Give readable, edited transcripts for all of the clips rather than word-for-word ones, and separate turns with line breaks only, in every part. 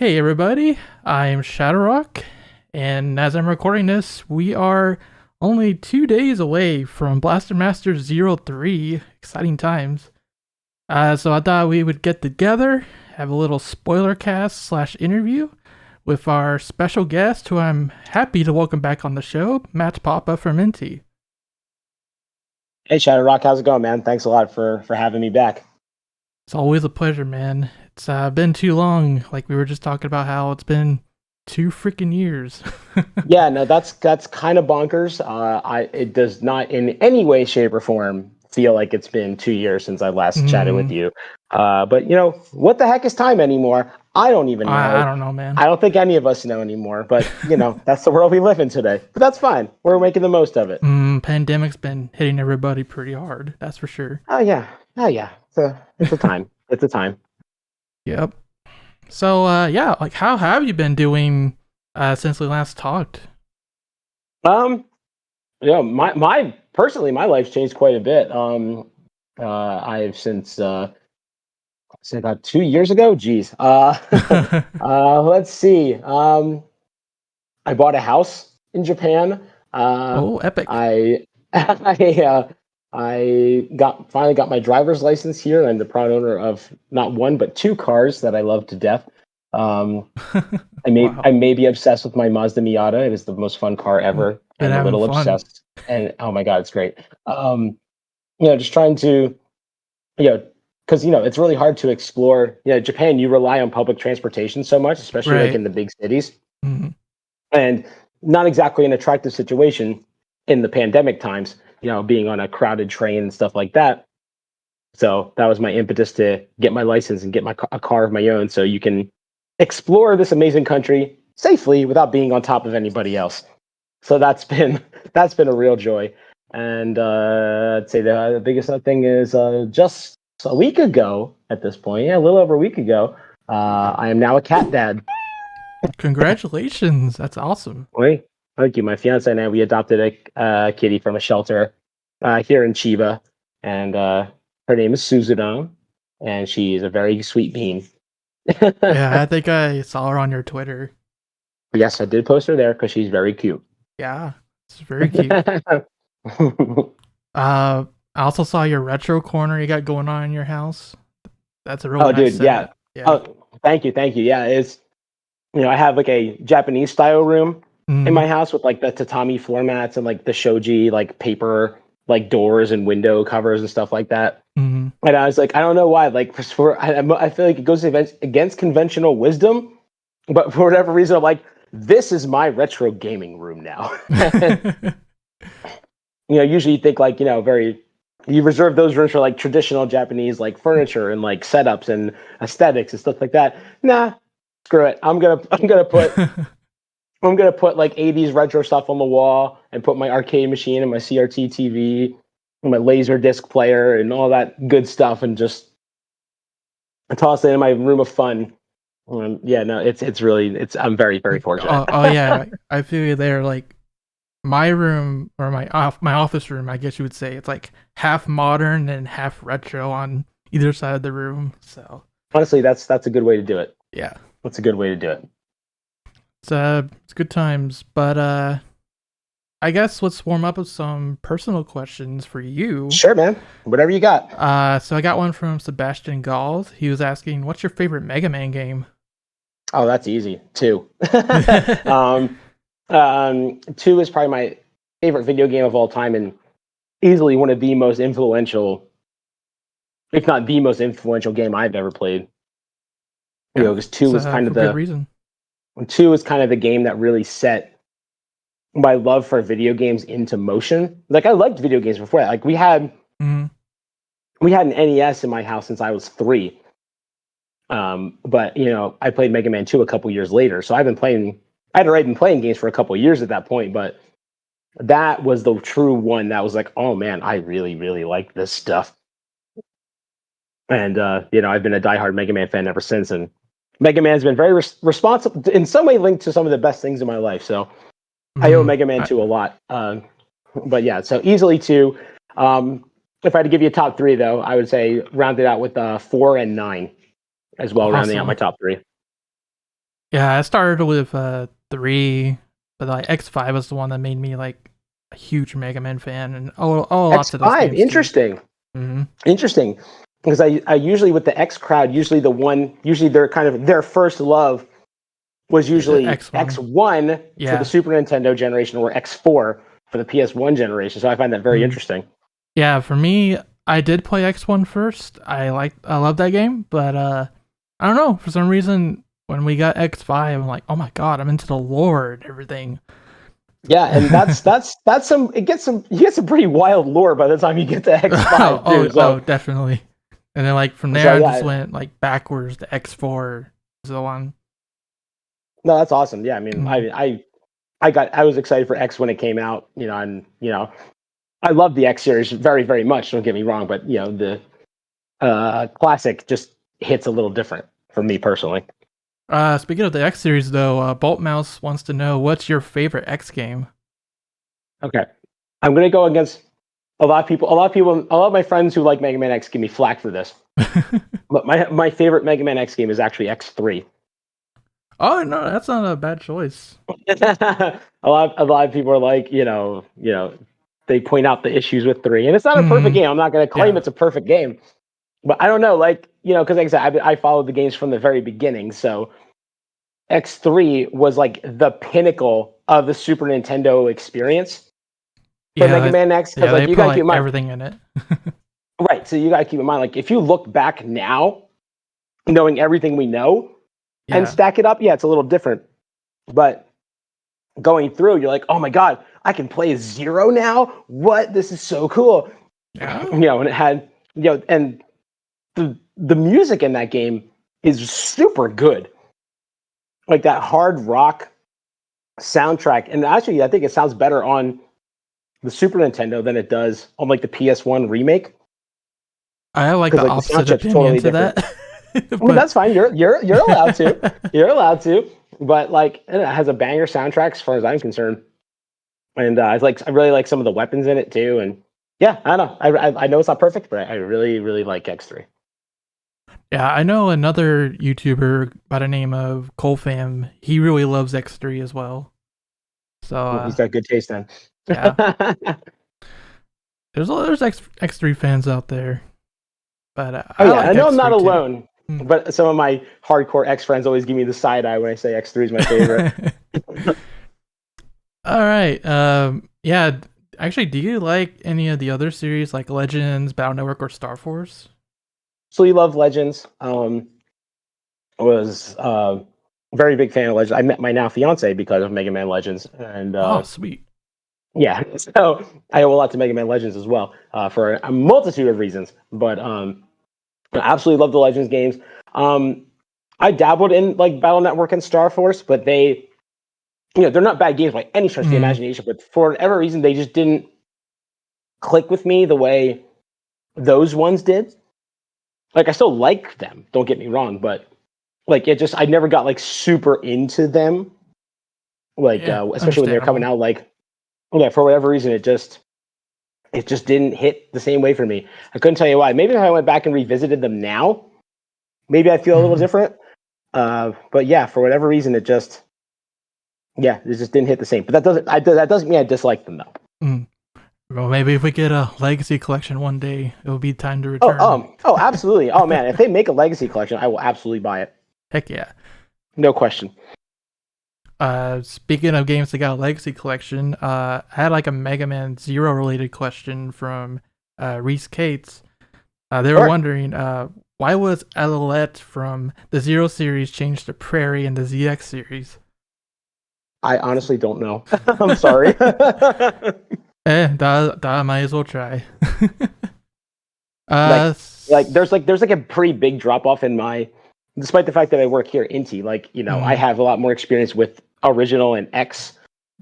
Hey everybody, I'm ShadowRock, and as I'm recording this, we are only 2 days away from Blaster Master Zero 03. Exciting times. So I thought we would get together, have a little spoiler cast slash interview with our special guest, who I'm happy to welcome back on the show, Matt Papa from Inti.
Hey, ShadowRock, how's it going, man? Thanks a lot for having me back.
It's always a pleasure, man. It's been too long. Like we were just talking about how it's been 2 freaking years.
Yeah, no, that's kind of bonkers. It does not in any way, shape, or form feel like it's been 2 years since I last chatted with you. But what the heck is time anymore? I don't even
I
know.
don't know, man.
I don't think any of us know anymore. But that's the world we live in today. But that's fine. We're making the most of it.
Pandemic's been hitting everybody pretty hard. That's for sure.
Oh yeah. It's a time. It's a time.
Yep. So yeah, like how have you been doing since we last talked?
Um, my personally, my life's changed quite a bit. I've since say about 2 years ago. Geez. Let's see. I bought a house in Japan.
Oh, epic.
I I finally got my driver's license here, and I'm the proud owner of not one but two cars that I love to death. Um,
Wow.
I may be obsessed with my Mazda Miata. It is the most fun car ever,
Been
and a
having
little
fun.
obsessed. And oh my god, it's great. Just trying to, you know, because it's really hard to explore. Japan, you rely on public transportation so much, especially like
Right.
in the big cities,
Mhm.
and not exactly an attractive situation in the pandemic times. Being on a crowded train and stuff like that. So that was my impetus to get my license and get a car of my own, so you can explore this amazing country safely without being on top of anybody else. So that's been a real joy. And I'd say the biggest thing is just a week ago at this point, yeah, a little over a week ago, I am now a cat dad.
Congratulations. That's awesome.
Wait, thank you. My fiance and I, we adopted a kitty from a shelter here in Chiba, and her name is Suzudon, and she's a very sweet bean.
Yeah, I think I saw her on your Twitter.
Yes, I did post her there because she's very cute.
Yeah, it's very cute. I also saw your retro corner you got going on in your house. That's a really
Oh,
nice
dude, yeah.
setup. Yeah.
Oh, thank you. Yeah, it's I have like a Japanese style room in
Mm,
my house with like the tatami floor mats and like the shoji like paper like doors and window covers and stuff like that.
mm.
And I was like, I don't know why. Like I feel like it goes against conventional wisdom, but for whatever reason, I'm like, this is my retro gaming room now. Usually you think like you reserve those rooms for like traditional Japanese like furniture and like setups and aesthetics and stuff like that. Nah, screw it. I'm gonna put like 80s retro stuff on the wall and put my arcade machine and my CRT TV and my laser disc player and all that good stuff and just toss it in my room of fun. Yeah, no, it's really I'm very very fortunate.
Oh yeah, I feel you there. Like my room or my office room, I guess you would say, it's like half modern and half retro on either side of the room. So
Honestly, that's a good way to do it.
yeah,
That's a good way to do it.
it's good times. But I guess let's warm up with some personal questions for you.
Sure, man. Whatever you got.
So I got one from Sebastian Gall. He was asking, "What's your favorite Mega Man game?"
Oh, that's easy. Two. um, Two is probably my favorite video game of all time and easily one of the most influential, if not the most influential game I've ever played.
Yeah,
Because two was kind
for
of
good reason.
the game that really set my love for video games into motion. Like I liked video games before that. Like
Mm-hmm.
we had an NES in my house since I was 3. But I played Mega Man 2 a couple years later. So I'd already been playing games for a couple years at that point, but that was the true one that was like, oh man, I really, really like this stuff. And I've been a diehard Mega Man fan ever since, and Mega Man's been very responsible in some way, linked to some of the best things in my life. So I owe
Mm,
Mega Man
I,
2 a lot. But yeah, so easily 2. If I had to give you a top 3, though, I would say round it out with 4 and 9 as well, rounding out my
awesome.
top 3.
Yeah, I started with 3, but like X5 was the one that made me like a huge Mega Man fan, and lots of those
X5,
games too.
interesting.
Hmm.
Interesting. Because I usually with the X crowd, usually their kind of their first love was usually
X1.
X1 for the
Yeah.
Super Nintendo generation or X4 for the PS1 generation. So I find that very
Mm.
interesting.
Yeah, for me, I did play X1 first. I love that game, but I don't know, for some reason when we got X5, I'm like, "Oh my god, I'm into the lore and everything."
Yeah, and that's some it gets some you get some pretty wild lore by the time you get to X5 too.
Definitely. And then like from there
So
I just
yeah,
went like backwards to X4 so on.
no, that's awesome. Yeah, I mean,
Mm.
I was excited for X when it came out, and I love the X series very, very much. Don't get me wrong, but the classic just hits a little different for me personally.
Speaking of the X series though, Bolt Mouse wants to know what's your favorite X game?
Okay, I'm gonna go against a lot of people. A lot of my friends who like Mega Man X give me flack for this, but my favorite Mega Man X game is actually X3.
Oh no, that's not a bad choice.
A lot of people are like, they point out the issues with 3, and it's not a perfect
Hmm.
game. I'm not going to claim
Yeah.
it's a perfect game, but I don't know, like, because like I said, I followed the games from the very beginning. So X3 was like the pinnacle of the Super Nintendo experience for Mega
Yeah,
Man X, because like
they
you
put
got to keep
like
in mind,
everything in it.
right? So you got to keep in mind, like if you look back now, knowing everything we know and
Yeah.
stack it up, yeah, it's a little different, but going through, you're like, oh my god, I can play as Zero now. What? This is so cool.
Yeah.
And it had, and the music in that game is super good. Like that hard rock soundtrack, and actually, I think it sounds better on the Super Nintendo than it does on like the PS1 remake,
I have like
because
the
like the
opposite
soundtrack's
opinion
totally
to
different.
that.
I mean,
But
that's fine. You're allowed to. You're allowed to. But like, it has a banger soundtrack as far as I'm concerned. And I really like some of the weapons in it too. And yeah, I don't know. I know it's not perfect, but I really really like X3.
yeah, I know another YouTuber by the name of Colfam. He really loves X3 as well. So
He's got good taste then.
yeah, there's X3 fans out there, but
Oh
I
yeah, I
like
know I'm not
X3 too.
alone. But some of my hardcore X friends always give me the side eye when I say X3 is my favorite.
All right. Yeah. Actually, do you like any of the other series like Legends, Battle Network, or Star Force?
So you love Legends. Was very big fan of Legends. I met my now fiance because of Mega Man Legends, and
Oh, sweet.
yeah, so I owe a lot to Mega Man Legends as well, for a multitude of reasons. But I absolutely love the Legends games. Um, I dabbled in like Battle Network and Star Force, but they're not bad games by any stretch of the
Mm,
imagination. But for whatever reason, they just didn't click with me the way those ones did. Like I still like them, don't get me wrong, but like I never got like super into them. Like
yeah,
especially when they're coming
understandable.
out, like yeah, for whatever reason, it just didn't hit the same way for me. I couldn't tell you why. Maybe if I went back and revisited them now, maybe I'd feel a little
Hmm.
different. But yeah, for whatever reason, it just didn't hit the same. But that doesn't mean I dislike them though.
Mm. Well, maybe if we get a Legacy collection one day, it will be time to
Oh,
return.
absolutely. Oh man, if they make a Legacy collection, I will absolutely buy it.
Heck yeah.
No question.
Speaking of games that got a Legacy collection, I had like a Mega Man Zero related question from Reese Cates. They were
All right.
wondering why was Elolette from the Zero series changed to Prairie in the ZX series?
I honestly don't know. I'm sorry.
That might as well try.
like
uh,
there's like a pretty big drop off in my, despite the fact that I work here at Inti, like I
mm,
have a lot more experience with original and X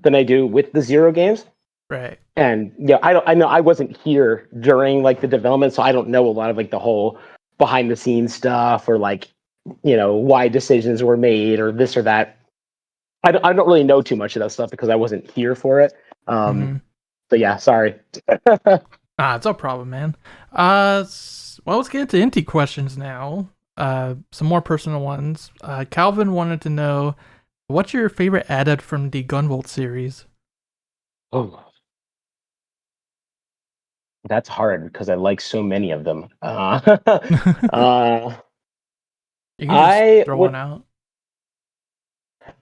than I do with the Zero games.
right.
And yeah, I know I wasn't here during like the development, so I don't know a lot of like the whole behind the scenes stuff, or like why decisions were made or this or that. I don't really know too much of that stuff because I wasn't here for it.
Mm-hmm.
So yeah, sorry.
It's no problem, man. Well, let's get into Inti questions now. some more personal ones. Calvin wanted to know, what's your favorite added from the Gunvolt series?
Oh, that's hard because I like so many of them. Uh,
You can just
I
throw
would
one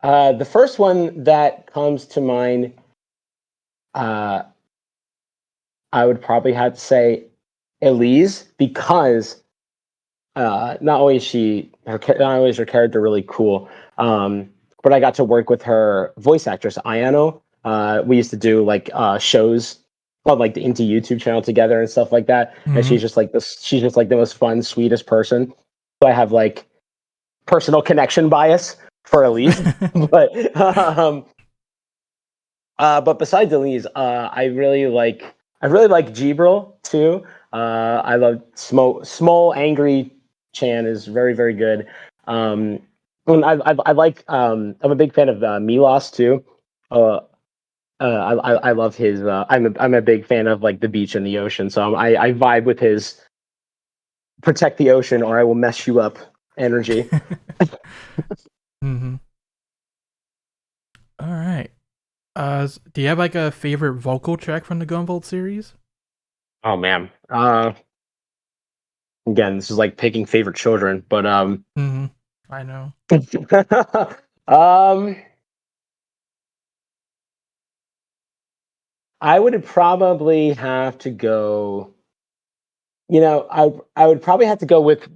out.
the first one that comes to mind. Uh, I would probably have to say Elise because not only is not only is her character really cool, but I got to work with her voice actress Ayano. We used to do like shows on like the Inti YouTube channel together and stuff like that. And
Mm-hmm.
she's just like the most fun, sweetest person. So I have like personal connection bias for Elise, but but besides Elise, I really like Gibril too. I love Small Angry Chan is very very good. And I like I'm a big fan of Milos too. Uh, I love his. I'm a big fan of like the beach and the ocean, so I vibe with his protect the ocean or I will mess you up energy.
Mm-hmm. All right. Do you have like a favorite vocal track from the Gunvolt series?
Oh man. Again, this is like picking favorite children, but
Mm-hmm. I know.
um, I would probably have to go. I would probably have to go with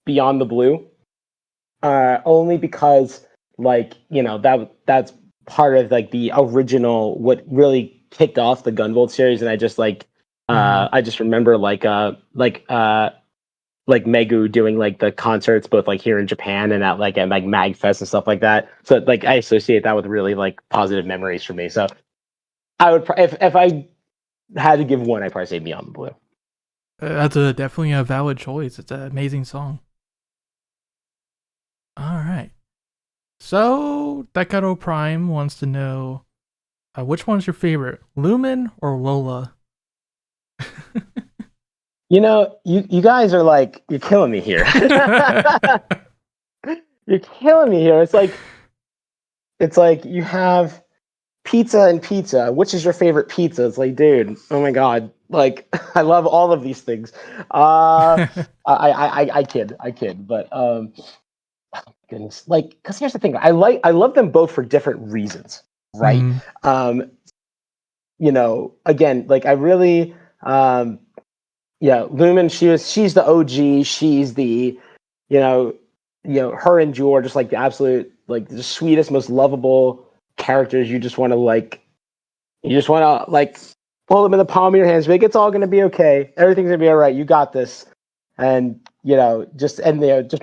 Beyond the Blue, only because that's part of like the original what really kicked off the Gunvolt series, and
Mm-hmm.
I just remember like Megu doing like the concerts both like here in Japan and at like Magfest and stuff like that. So like I associate that with really like positive memories for me. So I would if I had to give one, I'd probably say Beyond the Blue.
That's definitely a valid choice. It's an amazing song. All right. So Decado Prime wants to know, which one's your favorite, Lumen or Lola?
You guys are like you're killing me here. You're killing me here. It's like you have pizza and pizza. Which is your favorite pizza? It's like, dude, oh my god, like I love all of these things. I kid, but goodness, like, because here's the thing, I love them both for different reasons, right?
Mm-hmm.
Um, again, like I really, yeah, Lumen, she's the OG, she's the, you know, her and Jor are just like the absolute, like the sweetest, most lovable characters. You just want to like hold them in the palm of your hands. Like it's all going to be okay. Everything's going to be all right. You got this. And just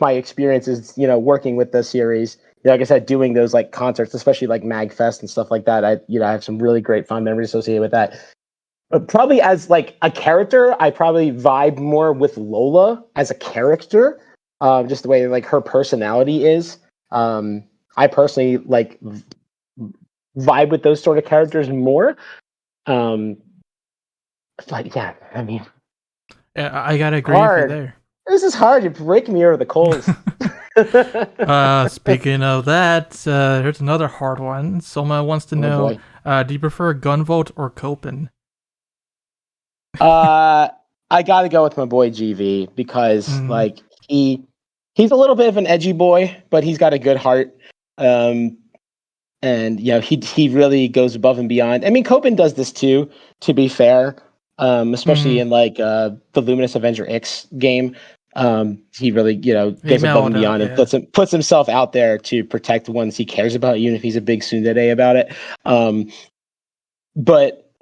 my experiences, working with the series. Like I said, doing those like concerts, especially like Magfest and stuff like that. I have some really great fond memories associated with that. But probably as like a character, I probably vibe more with Lola as a character, just the way like her personality is. I personally like vibe with those sort of characters more. Um, but yeah, I mean,
Yeah, I gotta agree with you
hard.
there.
This is hard. You're breaking me over the coals.
Speaking of that, here's another hard one. Soma wants to
Oh
know,
boy.
do you prefer Gunvolt or Copen?
Uh, I got to go with my boy GV because
Mm-hmm.
like he's a little bit of an edgy boy, but he's got a good heart. Um, and he really goes above and beyond. I mean, Copen does this too, to be fair. Especially
Mm-hmm.
in like the Luminous Avenger X game. He really,
He
goes above and
mellowed out,
beyond and
yeah.
puts himself out there to protect the ones he cares about, even if he's a big tsundere about it. But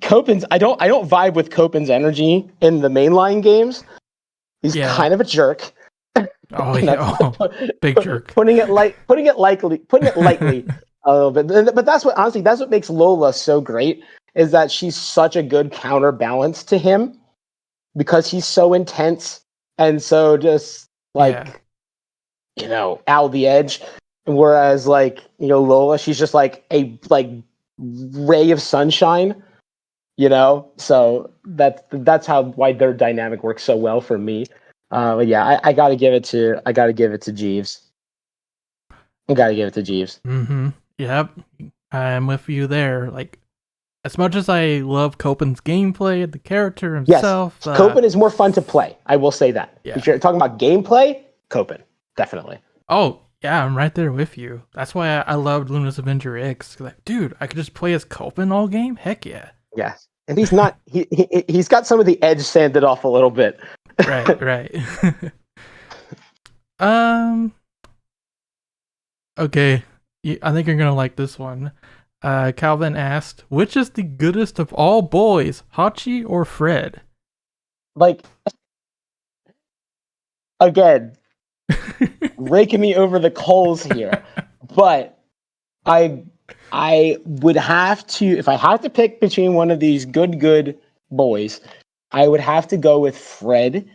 Copen's I don't vibe with Copen's energy in the mainline games. He's
Yeah.
kind of a jerk.
Oh
And
yeah.
that's
Oh, big jerk.
putting it lightly a little bit. But that's what makes Lola so great is that she's such a good counterbalance to him because he's so intense and so just
Yeah.
like out the edge. Whereas like Lola, she's just like a ray of sunshine. So that's why their dynamic works so well for me. But yeah, I gotta give it to Jeeves. I gotta give it to Jeeves.
Mm-hmm. Yep. I'm with you there. Like, as much as I love Copen's gameplay, the character
Yes,
himself,
Copen is more fun to play. I will say that.
Yeah.
If you're talking about gameplay, Copen, definitely.
Oh, yeah, I'm right there with you. That's why I loved Luna's Avenger X. Like, dude, I could just play as Copen all game? Heck yeah.
Yes. And he's not, he's got some of the edge sanded off a little bit.
Right. Okay. I think you're gonna like this one. Calvin asked, which is the goodest of all boys, Hachi or Fred?
Like, again, raking me over the coals here. But I would have to, if I had to pick between one of these good boys, I would have to go with Fred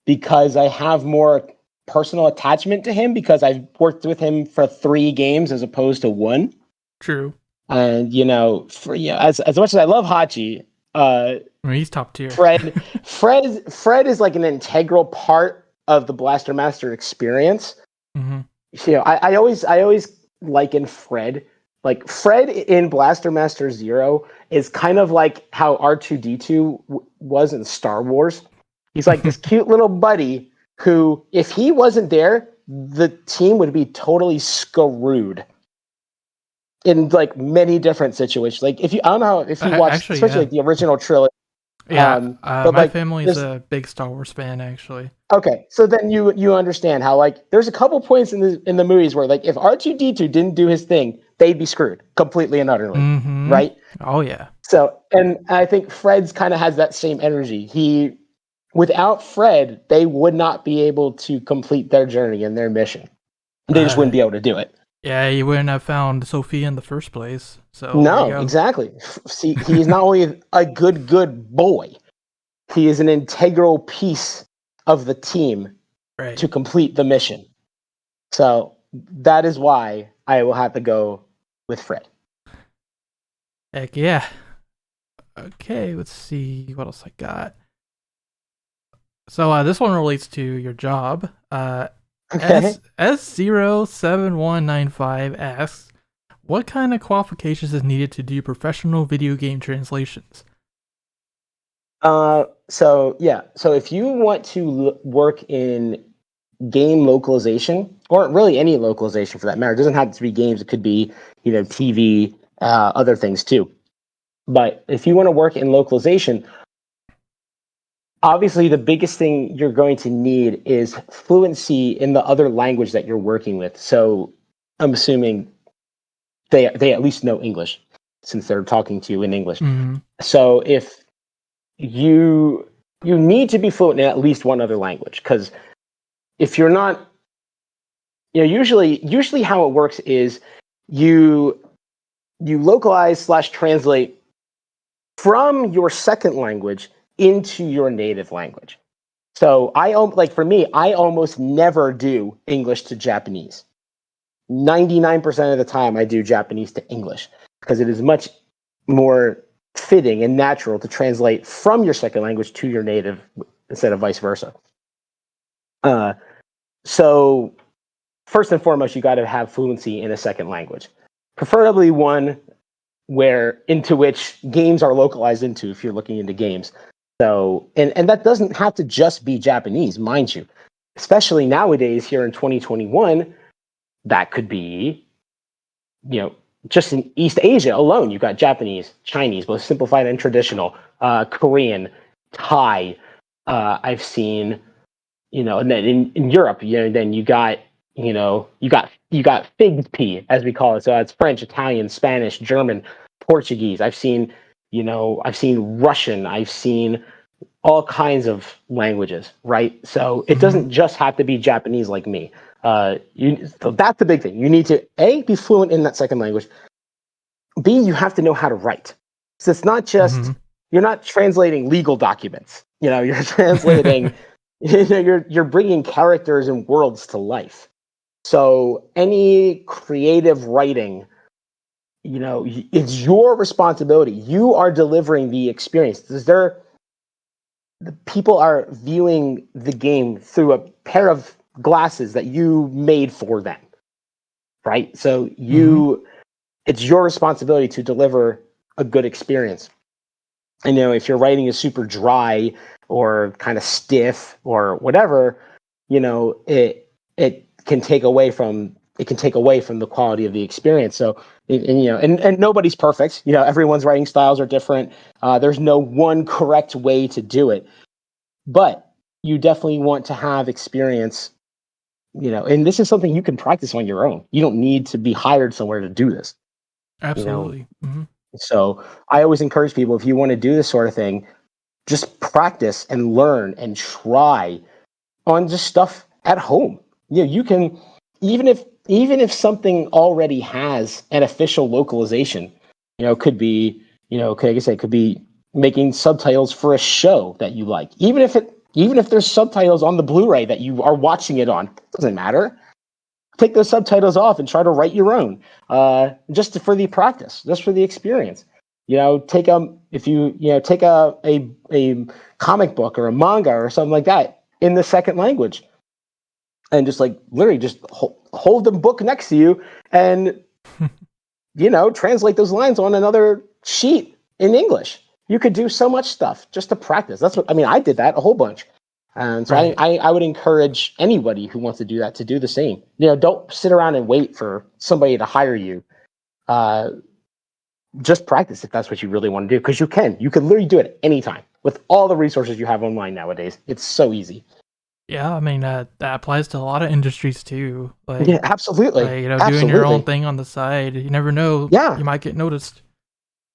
because I have more personal attachment to him because I've worked with him for 3 games as opposed to 1.
True.
And as much as I love Hachi,
I mean, he's top tier.
Fred is like an integral part of the Blaster Master experience.
Mm-hmm.
You know, I always liken Fred. Like Fred in Blaster Master Zero is kind of like how R2-D2 was in Star Wars. He's like this cute little buddy who, if he wasn't there, the team would be totally screwed in like many different situations. Like I don't know if you watched, especially like the original trilogy.
Yeah,
but
my
like,
family's a big Star Wars fan, actually.
Okay, so then you understand how like there's a couple points in the movies where like if R2-D2 didn't do his thing, they'd be screwed completely and utterly, right?
Oh yeah.
So, and I think Fred's kind of has that same energy. Without Fred, they would not be able to complete their journey and their mission. They just wouldn't be able to do it.
Yeah, you wouldn't have found Sophia in the first place. So
no, exactly. See, he's not only a good boy, he is an integral piece of the team to complete the mission. So that is why I will have to go with Fred.
Heck yeah. Okay, let's see what else I got. So this one relates to your job.
Okay.
S07195 asks, what kind of qualifications is needed to do professional video game translations?
So if you want to work in game localization, or really any localization for that matter, it doesn't have to be games, it could be, TV, other things too. But if you want to work in localization, obviously the biggest thing you're going to need is fluency in the other language that you're working with. So I'm assuming they at least know English since they're talking to you in English.
Mm-hmm.
So if you need to be fluent in at least one other language, because if you're not, usually how it works is you localize / translate from your second language into your native language. So I almost never do English to Japanese. 99% of the time I do Japanese to English because it is much more fitting and natural to translate from your second language to your native instead of vice versa. So first and foremost, you got to have fluency in a second language, preferably one into which games are localized into if you're looking into games. So, and that doesn't have to just be Japanese, mind you. Especially nowadays here in 2021, that could be, just in East Asia alone, you've got Japanese, Chinese, both simplified and traditional, Korean, Thai. I've seen, and then in Europe, then you got Fig P, as we call it. So it's French, Italian, Spanish, German, Portuguese. I've seen Russian. I've seen all kinds of languages, right? So it doesn't just have to be Japanese like me. So that's the big thing. You need to A, be fluent in that second language. B, you have to know how to write. So it's not just you're not translating legal documents. You're translating. You're bringing characters and worlds to life. So any creative writing, it's your responsibility. You are delivering the experience. people are viewing the game through a pair of glasses that you made for them, right? So it's your responsibility to deliver a good experience. And if your writing is super dry or kind of stiff or whatever, it can take away from the quality of the experience. So and nobody's perfect. Everyone's writing styles are different. There's no one correct way to do it, but you definitely want to have experience. And this is something you can practice on your own. You don't need to be hired somewhere to do this.
Absolutely.
So I always encourage people, if you want to do this sort of thing, just practice and learn and try on just stuff at home. You can, even if something already has an official localization, could be, it could be making subtitles for a show that you like. Even if there's subtitles on the Blu-ray that you are watching it on, doesn't matter. Take those subtitles off and try to write your own, just for the practice, just for the experience. Take a comic book or a manga or something like that in the second language, and just literally just hold the book next to you and translate those lines on another sheet in English. You could do so much stuff just to practice. That's what I did that a whole bunch. And so right. I would encourage anybody who wants to do that to do the same. Don't sit around and wait for somebody to hire you. Just practice if that's what you really want to do, because you can literally do it anytime with all the resources you have online nowadays. It's so easy.
Yeah, that applies to a lot of industries too.
Yeah, absolutely.
Doing your own thing on the side. You never know.
Yeah,
you might get noticed.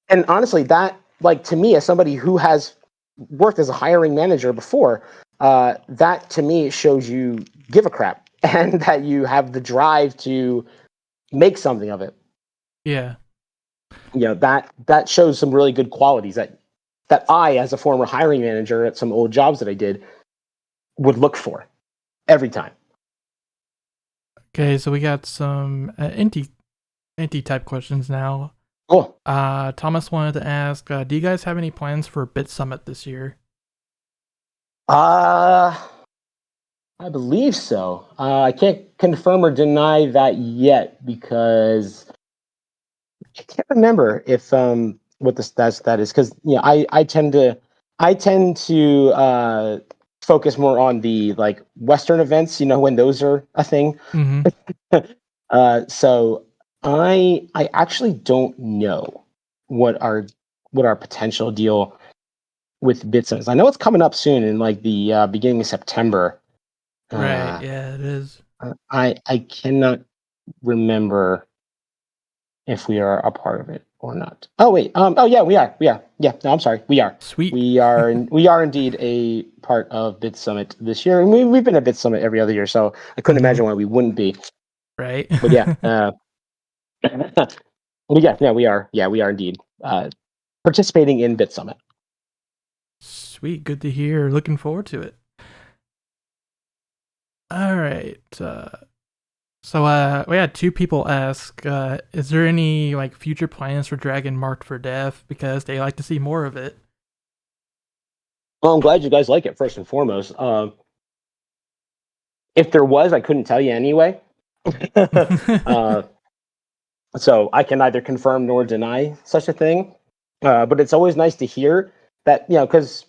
And honestly, that, to me, as somebody who has worked as a hiring manager before, that to me shows you give a crap and that you have the drive to make something of it.
Yeah.
That shows some really good qualities that I, as a former hiring manager at some old jobs that I did, would look for every time.
Okay, so we got some Inti type questions now.
Cool.
Thomas wanted to ask, do you guys have any plans for Bit Summit this year?
I believe so. I can't confirm or deny that yet because I can't remember if what the stat is, because I tend to focus more on the Western events, when those are a thing.
Mm-hmm.
So I actually don't know what our potential deal with Bit Summit is. I know it's coming up soon in the beginning of September.
Right. Yeah, it is.
I cannot remember if we are a part of it or not. Oh wait. Oh yeah, we are. Yeah. No, I'm sorry. We are.
Sweet.
We are indeed a part of Bit Summit this year, and we've been at Bit Summit every other year, so I couldn't imagine why we wouldn't be.
Right.
But yeah. Yeah, we are. Yeah, we are indeed participating in Bit Summit.
Sweet. Good to hear. Looking forward to it. All right. So we had two people ask, is there any future plans for Dragon marked for dev, because they like to see more of it?
Well, I'm glad you guys like it, first and foremost. If there was, I couldn't tell you anyway. So I can neither confirm nor deny such a thing. But it's always nice to hear that, because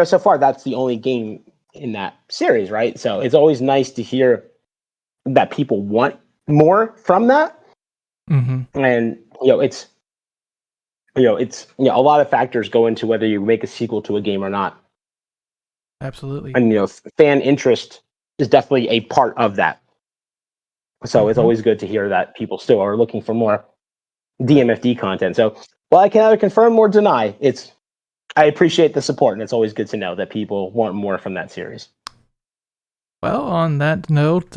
so far that's the only game in that series, right? So it's always nice to hear that people want more from that.
Mm-hmm.
And it's a lot of factors go into whether you make a sequel to a game or not.
Absolutely.
And fan interest is definitely a part of that. So it's always good to hear that people still are looking for more DMFD content. So while I can either confirm or deny, I appreciate the support, and it's always good to know that people want more from that series.
Well, on that note,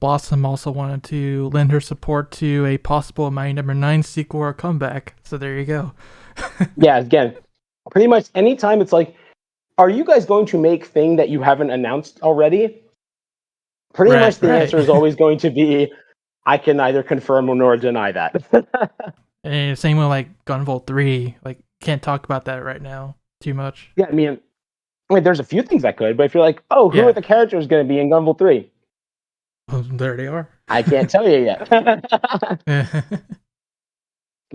Blossom also wanted to lend her support to a possible Mighty Number 9 sequel or comeback. So there you go.
Yeah, again, pretty much anytime it's are you guys going to make thing that you haven't announced already? Pretty much the answer is always going to be, I can neither confirm nor deny that.
And same with Gunvolt 3. Can't talk about that right now too much.
Yeah, I mean, there's a few things I could, but if you're like, oh, who are the characters going to be in Gunvolt 3?
Well, there they are.
I can't tell you yet.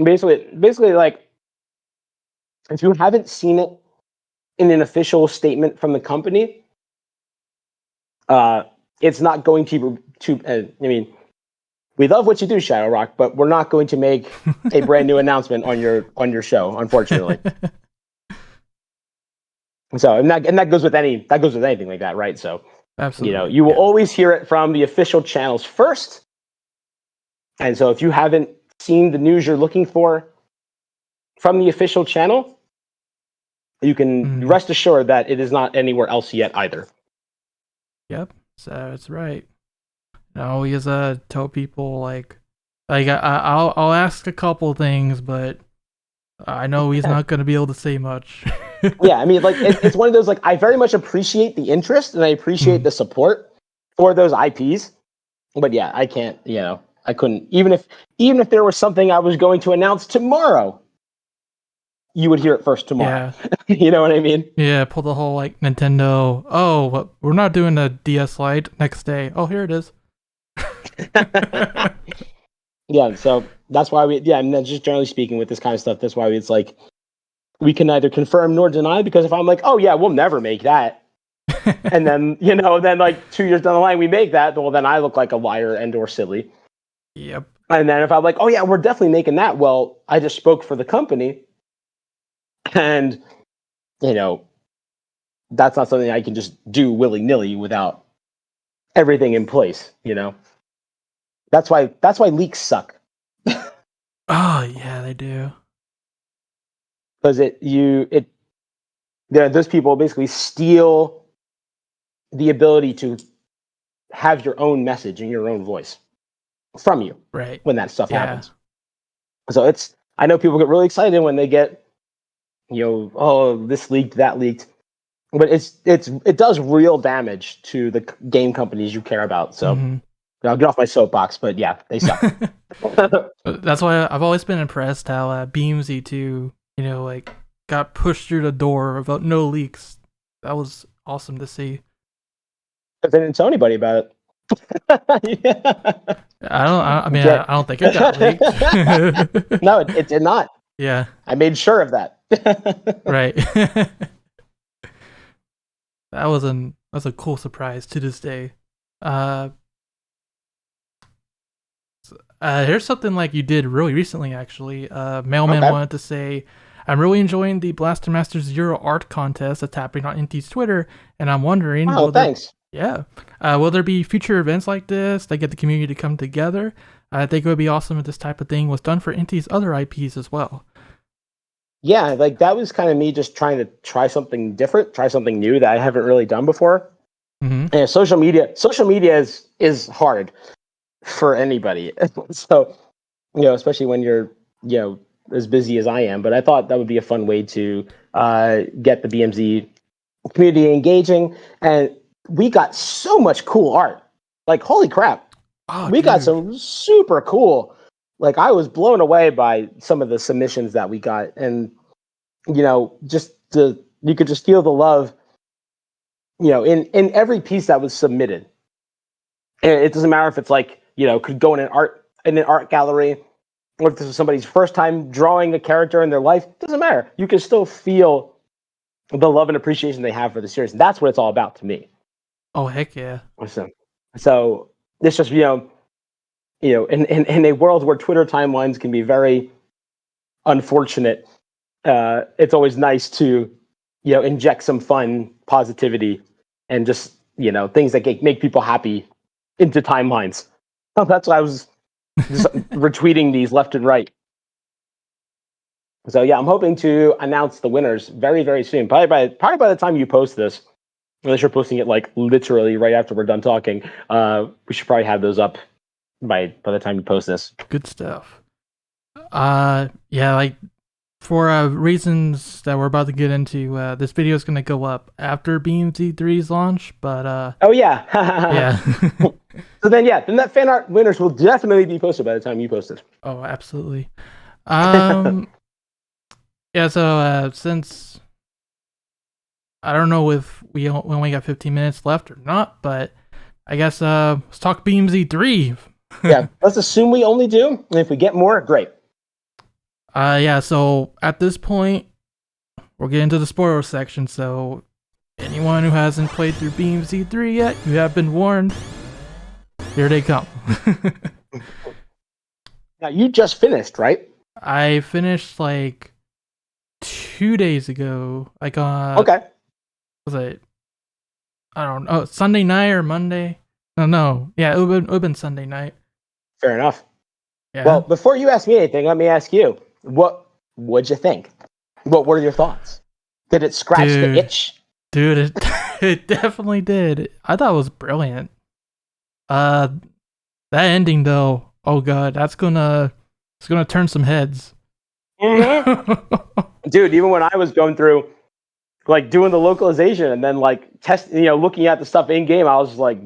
basically, like, if you haven't seen it in an official statement from the company, it's not going to. I mean, we love what you do, ShadowRock, but we're not going to make a brand new announcement on your show, unfortunately. So, and that goes with anything like that, right? So,
absolutely,
you will always hear it from the official channels first. And so, if you haven't seen the news you're looking for from the official channel, you can rest assured that it is not anywhere else yet either.
Yep, so that's right. I always tell people like I'll ask a couple things, but I know he's not going to be able to say much.
Yeah, I mean, like it's one of those, like, I very much appreciate the interest and I appreciate the support for those IPs, but yeah, I can't. I couldn't, even if there was something I was going to announce tomorrow, you would hear it first tomorrow. Yeah. You know what I mean?
Yeah, pull the whole like Nintendo. Oh, we're not doing a DS Lite next day. Oh, here it is.
Yeah, so that's why and then just generally speaking with this kind of stuff, that's why it's like we can neither confirm nor deny, because if I'm like, oh yeah, we'll never make that, and then then like 2 years down the line we make that, well then I look like a liar and or silly.
Yep.
And then if I'm like, oh yeah, we're definitely making that, well, I just spoke for the company, and that's not something I can just do willy-nilly without everything in place. That's why leaks suck.
Oh yeah, they do.
Because those people basically steal the ability to have your own message and your own voice from you,
right,
when that stuff happens. So I know people get really excited when they get, oh, this leaked, that leaked, but it does real damage to the game companies you care about. So I'll get off my soapbox, but yeah, they suck.
That's why I've always been impressed how Beamsy 2, like got pushed through the door without no leaks. That was awesome to see.
Because they didn't tell anybody about it.
Yeah. I don't think it got leaked.
No, it did not.
Yeah.
I made sure of that.
Right. That's a cool surprise to this day. Here's something like you did really recently, actually. Mailman wanted to say, I'm really enjoying the Blaster Master Zero art contest that's happening on Inti's Twitter, and I'm wondering...
Oh, thanks.
Will there be future events like this that get the community to come together? I think it would be awesome if this type of thing was done for Inti's other IPs as well. Yeah,
like that was kind of me just trying to try something different, try something new that I haven't really done before. And social media is hard for anybody. So, especially when you're, as busy as I am. But I thought that would be a fun way to get the BMZ community engaging. And we got so much cool art. Like, holy crap. We got some super cool. Like, I was blown away by some of the submissions that we got. And, you could just feel the love, in every piece that was submitted. And it doesn't matter if it's like, could go in an art gallery, or if this is somebody's first time drawing a character in their life. It doesn't matter. You can still feel the love and appreciation they have for the series. And that's what it's all about to me.
Oh, heck yeah.
So it's just, in a world where Twitter timelines can be very unfortunate, it's always nice to, inject some fun, positivity, and just, things that make people happy into timelines. That's why I was just retweeting these left and right. So yeah, I'm hoping to announce the winners very, very soon. Probably by the time you post this, unless you're posting it like literally right after we're done talking, we should probably have those up by the time you post this.
Good stuff. Like for reasons that we're about to get into, this video is going to go up after BMZ3's launch, but
oh yeah.
Yeah.
So then that fan art winners will definitely be posted by the time you post it.
Oh, absolutely. Yeah, so since I don't know if we only got 15 minutes left or not, but I guess let's talk BMZ3.
Yeah, let's assume we only do. And if we get more, great.
Yeah, so at this point, we're getting to the spoiler section, so anyone who hasn't played through BMZ3 yet, you have been warned. Here they come.
Now, you just finished, right?
I finished like 2 days ago. Like
Okay.
was it? I don't know. Sunday night or Monday? No. Yeah, it would have been Sunday night.
Fair enough.
Yeah.
Well, before you ask me anything, let me ask you. What'd you think? What were your thoughts? Did it scratch the itch?
Dude, it definitely did. I thought it was brilliant. That ending though, oh god, it's gonna turn some heads.
Mm-hmm. Dude, even when I was going through, like, doing the localization and then like looking at the stuff in game, I was just like,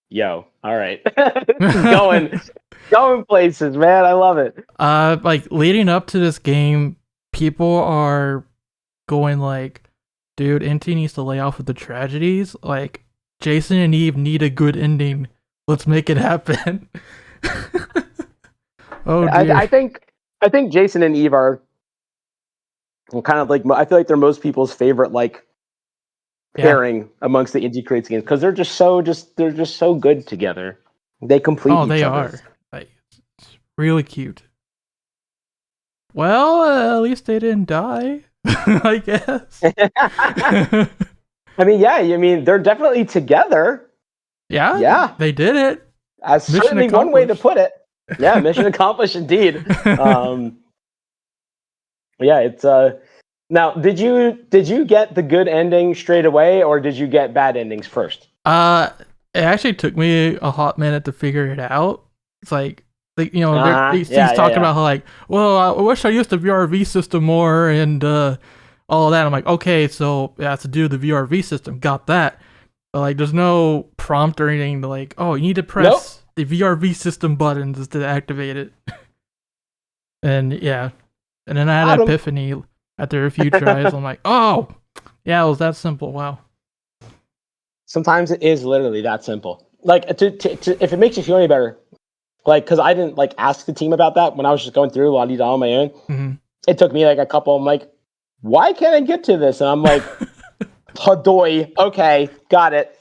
yo, all right. going places, man. I love it.
Like leading up to this game, people are going like, dude, Inti needs to lay off with the tragedies. Like, Jason and Eve need a good ending. Let's make it happen. Oh dear.
I think Jason and Eve are kind of like, I feel like they're most people's favorite like pairing amongst the Inti Creates games because they're just so good together. They complete each other. Oh,
they are. Like, it's really cute. Well, at least they didn't die, I guess.
I mean, they're definitely together.
Yeah, they did it.
That's certainly one way to put it. Yeah, mission accomplished indeed. Yeah, it's now, did you get the good ending straight away, or did you get bad endings first?
It actually took me a hot minute to figure it out. It's like he's talking about how like, well, I wish I used the VRV system more and all of that. I'm like, okay, so it has to do with the VRV system. Got that. But like, there's no prompt or anything to like, oh, you need to press the VRV system buttons to activate it. And yeah, and then I had an epiphany after a few tries. I'm like, oh, yeah, it was that simple. Wow.
Sometimes it is literally that simple. Like, to if it makes you feel any better, like, because I didn't like ask the team about that when I was just going through La Di Da on my own.
Mm-hmm.
It took me like a couple. I'm like, why can't I get to this? And I'm like, Hadoy. Okay, got it.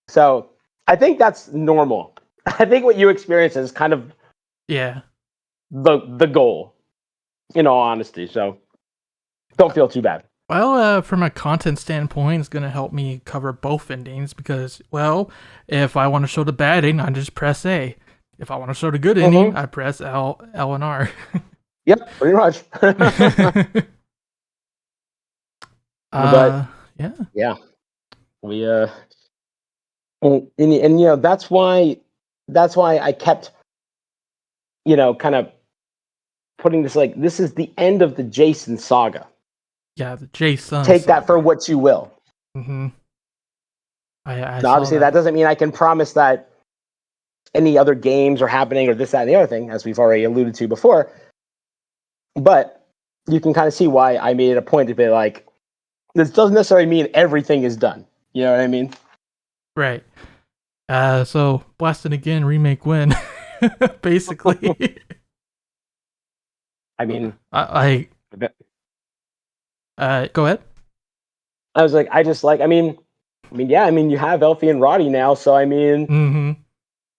So I think that's normal. I think what you experience is kind of the goal, in all honesty. So don't feel too bad.
Well, from a content standpoint, it's going to help me cover both endings because, well, if I want to show the bad ending, I just press A. If I want to show the good ending, I press L and R.
Yep, pretty much. But yeah, we and you know that's why I kept kind of putting this, like, this is the end of the Jason saga.
Yeah, the Jason.
Take that for what you will.
Mm-hmm.
Now, obviously, that doesn't mean I can promise that any other games are happening or this, that, and the other thing, as we've already alluded to before. But you can kind of see why I made it a point to be like, this doesn't necessarily mean everything is done. You know what I mean?
Right. So, Blasted Again remake win, basically.
I mean,
go ahead.
I was like, I mean, you have Elfie and Roddy now, so I mean,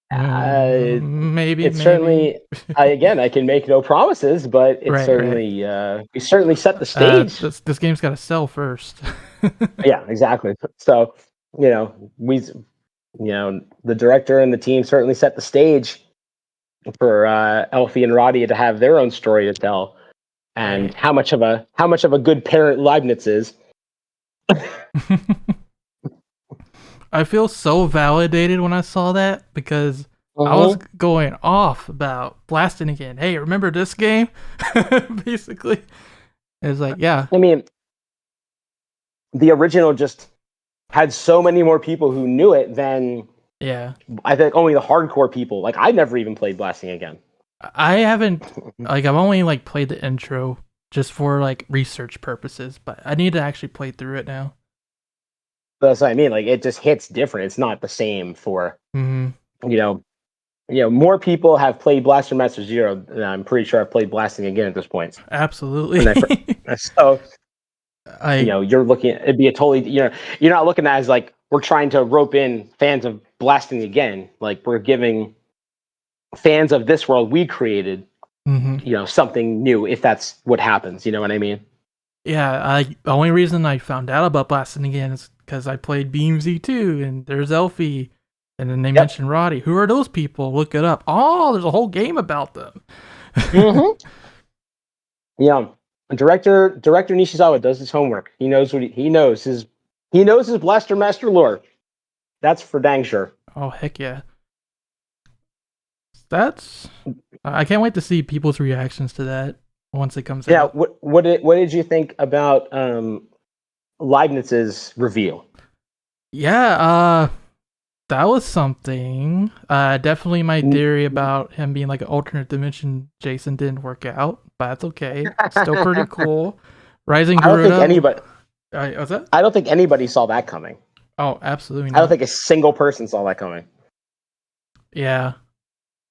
maybe
it's certainly. I can make no promises, but it's certainly we certainly set the stage.
This game's got to sell first.
Yeah, exactly. So the director and the team certainly set the stage for Elfie and Roddy to have their own story to tell. And how much of a good parent Leibniz is.
I feel so validated when I saw that because I was going off about Blasting Again. Hey, remember this game? Basically, it's like, yeah.
I mean, the original just had so many more people who knew it than I think only the hardcore people. Like, I never even played Blasting Again.
I haven't, like, I've only like played the intro just for like research purposes. But I need to actually play through it now.
That's what I mean. Like it just hits different. It's not the same for
Mm-hmm.
more people have played Blaster Master Zero than I'm pretty sure I've played Blasting Again at this point.
Absolutely.
So
I
you're looking at it'd be a totally you're not looking at it as like we're trying to rope in fans of Blasting Again. Like we're giving fans of this world we created, something new if that's what happens. You know what I mean?
Yeah, the only reason I found out about Blasting Again is because I played Beamsy too, and there's Elfie, and then they mentioned Roddy. Who are those people? Look it up. Oh, there's a whole game about them.
Yeah, director Nishizawa does his homework. He knows what he knows his Blaster Master lore. That's for dang sure.
Oh heck yeah! I can't wait to see people's reactions to that once it comes out.
Yeah, what did you think about Leibniz's reveal?
Yeah, that was something. Definitely my theory about him being like an alternate dimension Jason didn't work out, but that's okay. Still pretty cool. Rising Garuda.
I don't think anybody.
What's that?
I don't think anybody saw that coming.
Oh, absolutely not.
I don't think a single person saw that coming.
Yeah.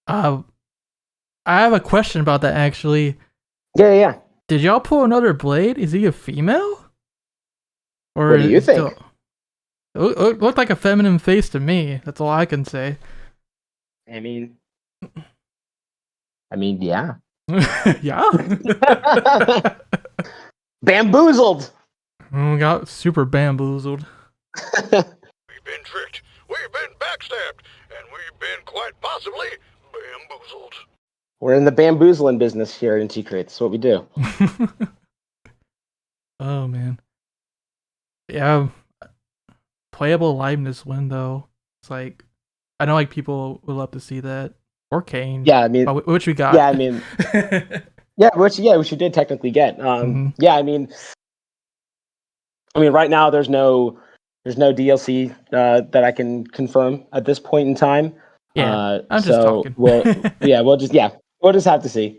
I have a question about that actually.
Yeah.
Did y'all pull another blade? Is he a female? Or
what do you think?
It looked like a feminine face to me. That's all I can say.
I mean, yeah.
Yeah.
Bamboozled.
Got super bamboozled.
We've been tricked. We've been backstabbed. And we've been quite possibly bamboozled.
We're in the bamboozling business here at Inti Creates. That's what we do.
Oh, man. Yeah. Playable Leibniz win, though. It's like, I know like people would love to see that. Or Kane.
Yeah, I mean,
which we got.
Yeah, I mean, which we did technically get. Yeah, I mean, right now there's no DLC that I can confirm at this point in time.
Yeah, I'm just talking.
we'll just have to see.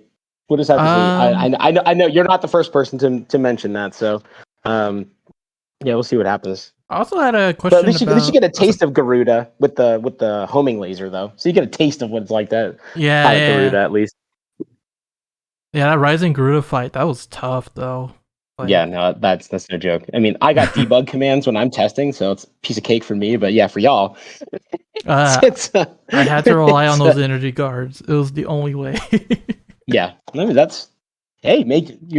We'll just have to see. I know you're not the first person to mention that, so we'll see what happens.
I also had a question.
But at least you get a taste of Garuda with the homing laser, though. So you get a taste of what it's like that.
Yeah,
Garuda at least.
Yeah, that Rising Garuda fight, that was tough though.
Like, yeah, no, that's no joke. I mean, I got debug commands when I'm testing, so it's a piece of cake for me. But yeah, for y'all,
I had to rely on those energy guards. It was the only way.
Yeah, I mean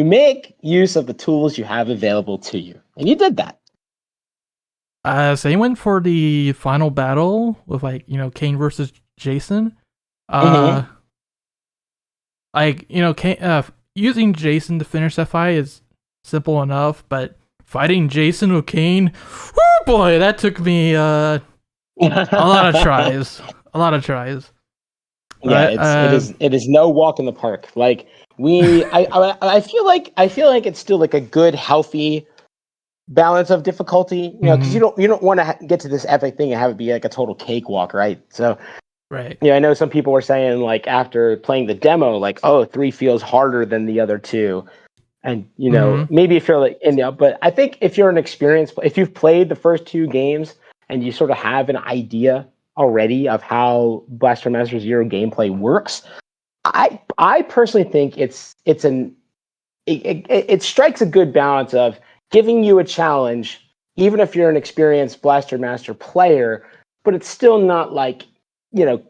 make use of the tools you have available to you, and you did that.
Same went for the final battle with Kane versus Jason. Kane, using Jason to finish that fight is simple enough, but fighting Jason with Kane, whoo boy, that took me a lot of tries.
Yeah, it is no walk in the park. Like I feel like it's still like a good, healthy balance of difficulty, because you don't want to get to this epic thing and have it be like a total cakewalk, right? So,
right.
I know some people were saying like after playing the demo, like, oh, 3 feels harder than the other 2, and maybe if you're like, but I think if you're if you've played the first 2 games and you sort of have an idea already of how Blaster Master Zero gameplay works, I personally think it strikes a good balance of giving you a challenge, even if you're an experienced Blaster Master player, but it's still not like,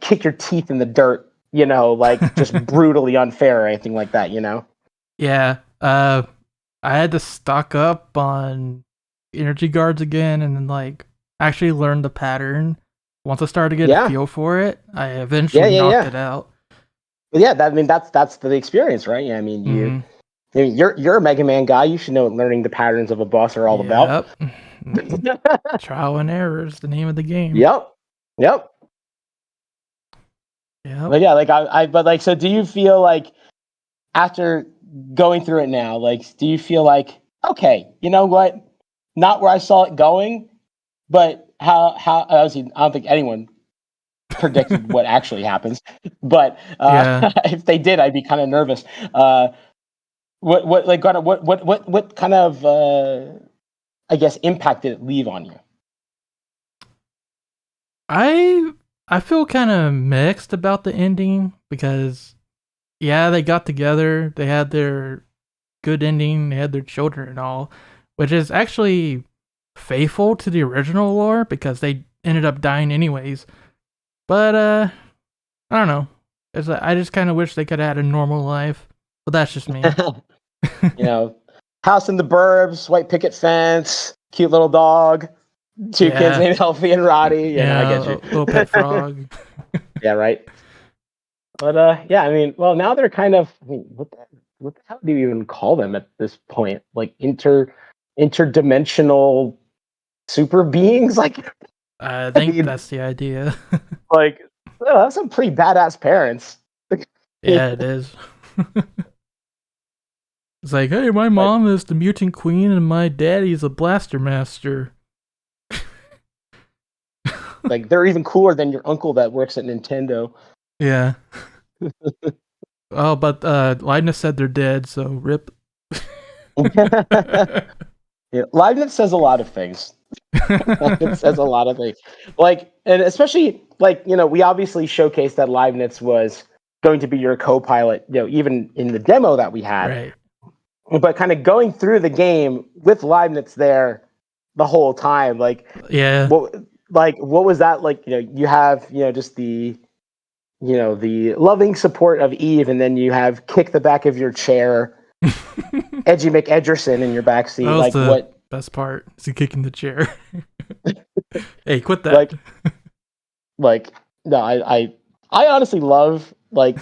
kick your teeth in the dirt, like just brutally unfair or anything like that,
Yeah. I had to stock up on energy guards again and then actually learn the pattern. Once I started to get a feel for it, I eventually knocked it out.
Well, yeah, that's the experience, right? Yeah, I mean, you're a Mega Man guy. You should know what learning the patterns of a boss are all about.
Trial and error is the name of the game.
Yep. But yeah, so do you feel like after going through it now, do you feel like, okay, you know what? Not where I saw it going, but how obviously I don't think anyone predicted what actually happens. But if they did, I'd be kind of nervous. what kind of I guess impact did it leave on you?
I feel kind of mixed about the ending because yeah, they got together, they had their good ending, they had their children and all, which is actually faithful to the original lore because they ended up dying anyways. But I don't know. I just kind of wish they could have had a normal life, but that's just me.
You know, house in the burbs, white picket fence, cute little dog, two kids named Healthy and Roddy. Yeah, I get you.
Little pet frog.
Yeah, right. But yeah, I mean, well, now they're kind of. I mean, what the hell do you even call them at this point? Like interdimensional super beings? Like,
I think that's the idea.
like, oh, that's some pretty badass parents.
Yeah, it is. It's like, hey, my mom is the mutant queen and my daddy's a blaster master.
Like, they're even cooler than your uncle that works at Nintendo.
Yeah. Oh, but Leibniz said they're dead, so rip.
Yeah, Leibniz says a lot of things. Leibniz says a lot of things. Like, and especially, like, you know, we obviously showcased that Leibniz was going to be your co-pilot, you know, even in the demo that we had.
Right.
But kind of going through the game with Leibniz there the whole time, like,
yeah,
what was that like? You know, you have, you know, just the, you know, the loving support of Eve, and then you have kick the back of your chair, Edgy McEdgerson in your backseat.
That was
like,
the
what
best part? Is he kicking the chair? Hey, quit that!
No, I honestly love, like,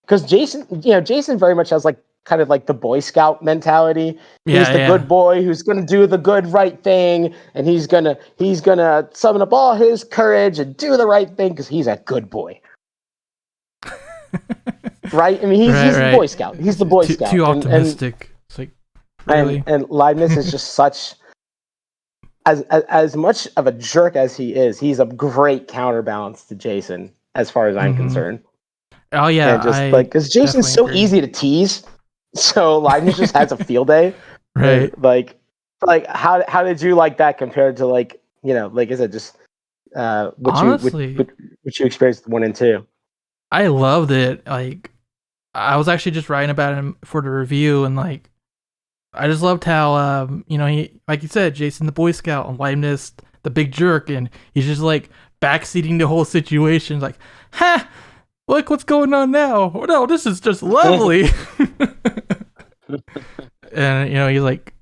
because Jason, you know, Jason very much has like kind of like the Boy Scout mentality.
Yeah,
he's the good boy who's going to do the good right thing, and he's gonna summon up all his courage and do the right thing because he's a good boy. Right? I mean, he's the Boy Scout. He's the Boy Scout.
Too optimistic. It's like, really?
And Leibniz is just such, as much of a jerk as he is, he's a great counterbalance to Jason, as far as I'm concerned.
Oh yeah,
and just like, because Jason's so easy to tease, so Leibniz just has a field day.
Right.
And, like how did you like that compared to, like, you know, like I said, just
honestly,
what you experienced 1 and 2?
I loved it. Like, I was actually just writing about him for the review, and like, I just loved how you know, he, like you said, Jason the Boy Scout and Leibniz the big jerk, and he's just like backseating the whole situation. Like, ha! Look what's going on now. Oh, no, this is just lovely. And you know, he's like,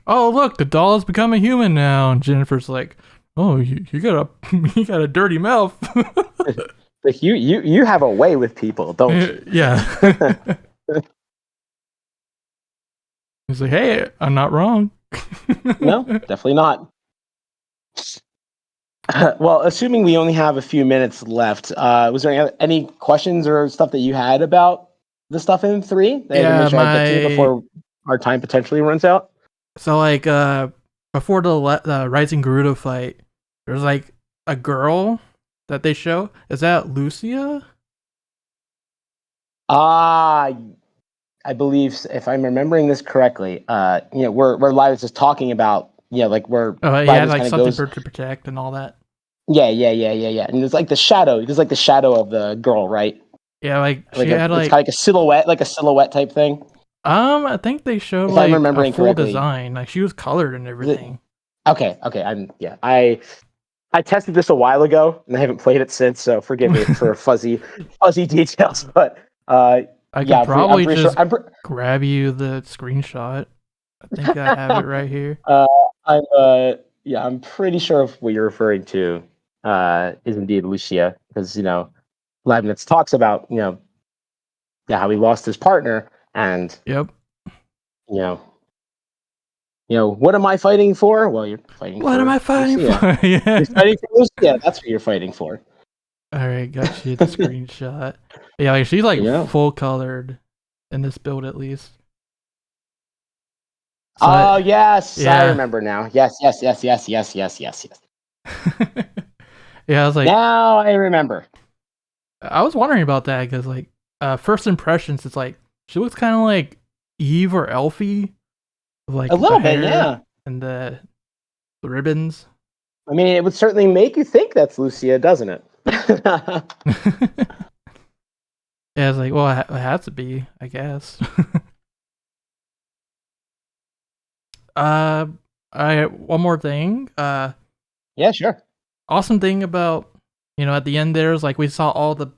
oh look, the doll has become a human now. And Jennifer's like, oh, you got a dirty mouth.
Like, you have a way with people, don't you?
Yeah. He's like, hey, I'm not wrong.
No, definitely not. Well, assuming we only have a few minutes left, was there any questions or stuff that you had about the stuff in 3 that I make sure I get to before our time potentially runs out?
So, like, before the Rising Gerudo fight, there's like a girl that they show. Is that Lucia?
I believe, if I'm remembering this correctly, you know, where Lila's just talking about, you know, like where
yeah, like something to protect and all that.
Yeah. And there's like the shadow. There's like the shadow of the girl, right?
Yeah, like she had
it's like a silhouette type thing.
I think they showed like a full design. Like, she was colored and everything.
Okay. I tested this a while ago and I haven't played it since, so forgive me for fuzzy details. But
I could probably just grab you the screenshot. I think I have it right here.
I'm pretty sure of what you're referring to is indeed Lucia, because, you know, Leibniz talks about, you know, how he lost his partner, and
yep,
you know, what am I fighting for? Well, you're fighting.
What am I fighting for?
Yeah, you're fighting for Lucia. That's what you're fighting for.
All right, got you the screenshot. Yeah, like, she's like full colored in this build, at least.
So yes, yeah. I remember now. Yes.
Yeah, I was like,
now I remember.
I was wondering about that because, like, first impressions, it's like she looks kind of like Eve or Elfie, like
A little
the
bit,
hair
yeah.
and the ribbons.
I mean, it would certainly make you think that's Lucia, doesn't it?
Yeah, it's like, well, it has to be, I guess. uh, I one more thing.
Yeah, sure.
Awesome thing about at the end there is like we saw all the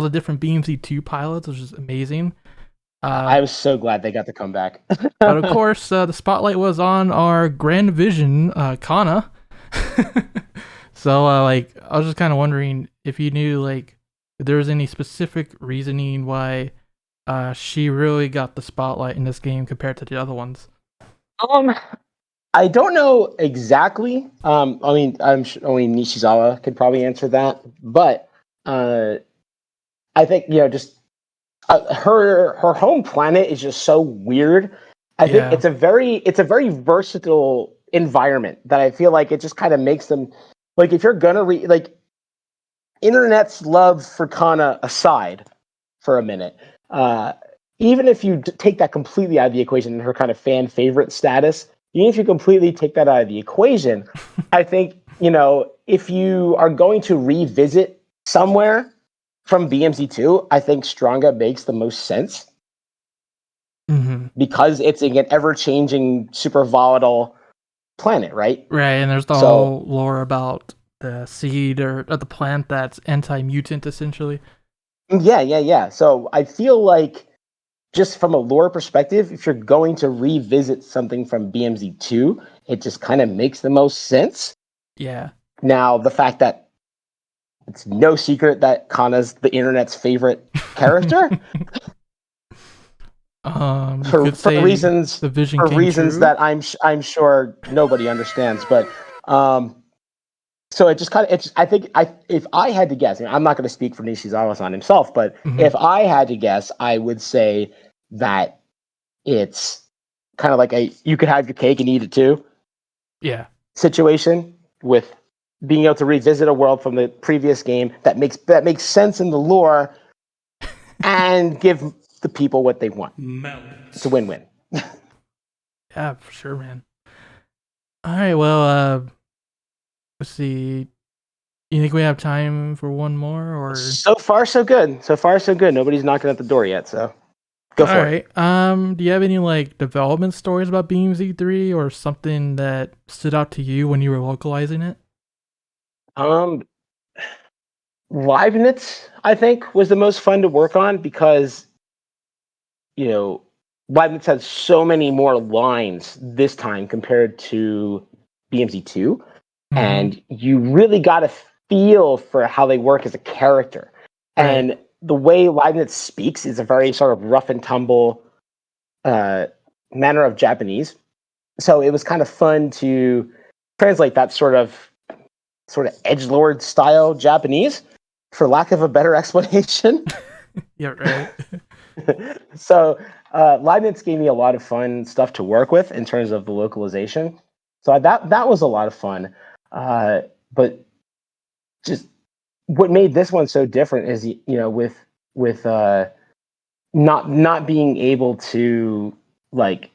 different BMC2 pilots, which is amazing.
I was so glad they got to come back.
But of course, the spotlight was on our Grand Vision, Kana. So, like, I was just kind of wondering if you knew, like, if there was any specific reasoning why she really got the spotlight in this game compared to the other ones.
I don't know exactly. I mean, only Nishizawa could probably answer that. But I think just her home planet is just so weird. I think it's a very versatile environment that I feel like it just kind of makes them like if you're gonna like internet's love for Kana aside for a minute. Even if you take that completely out of the equation and her kind of fan favorite status, even if you completely take that out of the equation, I think, if you are going to revisit somewhere from BMZ2, I think Stronga makes the most sense.
Mm-hmm.
Because it's an ever-changing, super volatile planet, right?
Right, and there's the whole lore about the seed or the plant that's anti-mutant, essentially.
Yeah. So I feel like just from a lore perspective, if you're going to revisit something from BMZ2, it just kind of makes the most sense.
Yeah.
Now, the fact that it's no secret that Kana's the internet's favorite character for reasons that I'm sure nobody understands, but so it just kind of I think if I had to guess, I'm not going to speak for Nishizawa-san himself, but if I had to guess, I would say that it's kind of like you could have your cake and eat it too.
Yeah.
Situation with being able to revisit a world from the previous game that makes sense in the lore and give the people what they want. It's a win-win.
Yeah, for sure, man. All right, well, let's see. You think we have time for one more, or
so far so good? Nobody's knocking at the door yet, so go for it.
All right. Do you have any like development stories about BMZ3 or something that stood out to you when you were localizing it?
Leibniz, I think, was the most fun to work on because Leibniz has so many more lines this time compared to BMZ2, and you really got to feel for how they work as a character. Right. And the way Leibniz speaks is a very sort of rough and tumble manner of Japanese. So it was kind of fun to translate that sort of edgelord style Japanese, for lack of a better explanation.
Yeah, right.
So Leibniz gave me a lot of fun stuff to work with in terms of the localization. So that was a lot of fun. But just what made this one so different is with not being able to like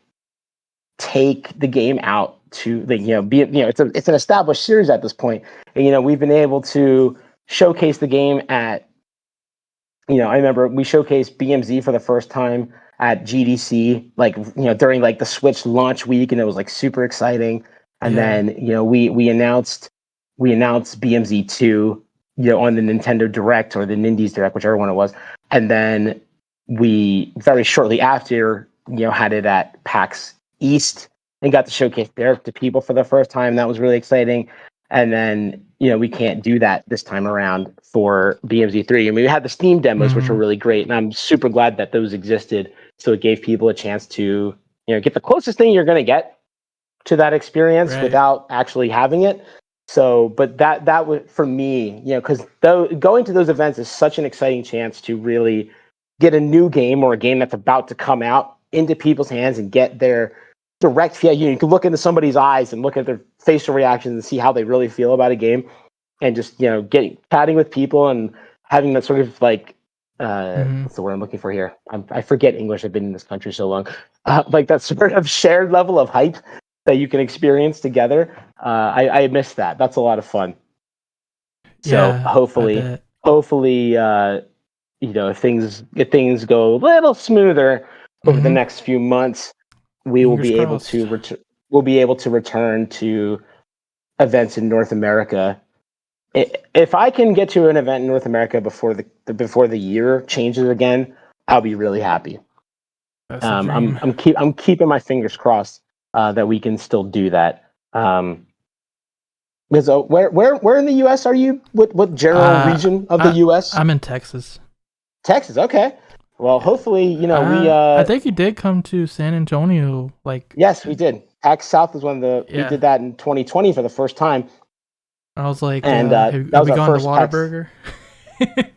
take the game out to it's an established series at this point, and we've been able to showcase the game at I remember we showcased BMZ for the first time at GDC, during like the Switch launch week, and it was like super exciting. And then we announced BMZ2 on the Nintendo Direct or the Nindies Direct, whichever one it was, and then we very shortly after had it at PAX East and got to showcase there to people for the first time. That was really exciting. And then, we can't do that this time around for BMZ3. I mean, we had the Steam demos, which were really great, and I'm super glad that those existed. So it gave people a chance to, get the closest thing you're going to get to that experience without actually having it. So, but that was for me, because going to those events is such an exciting chance to really get a new game or a game that's about to come out into people's hands and get their direct feel. You can look into somebody's eyes and look at their facial reactions and see how they really feel about a game, and just chatting with people and having that sort of like what's the word I'm looking for here? I forget English. I've been in this country so long. Like that sort of shared level of hype that you can experience together. I miss that. That's a lot of fun. So
Yeah, I
hopefully,
bet.
if things go a little smoother over the
Hmm.
next few months, we will
Fingers
be able
crossed.
to return to events in North America. If I can get to an event in North America before the year changes again, I'll be really happy.
That's a dream.
I'm keeping my fingers crossed that we can still do that. Because where in the U.S. are you? What general region of the U.S.?
I'm in Texas.
Texas. Okay. Well, hopefully, we.
I think you did come to San Antonio. Like,
Yes, we did. PAX South was one of the. We
yeah.
did that in 2020 for the first time,
I was like,
and
have
that was
we
our
gone to
first PAX.
Whataburger?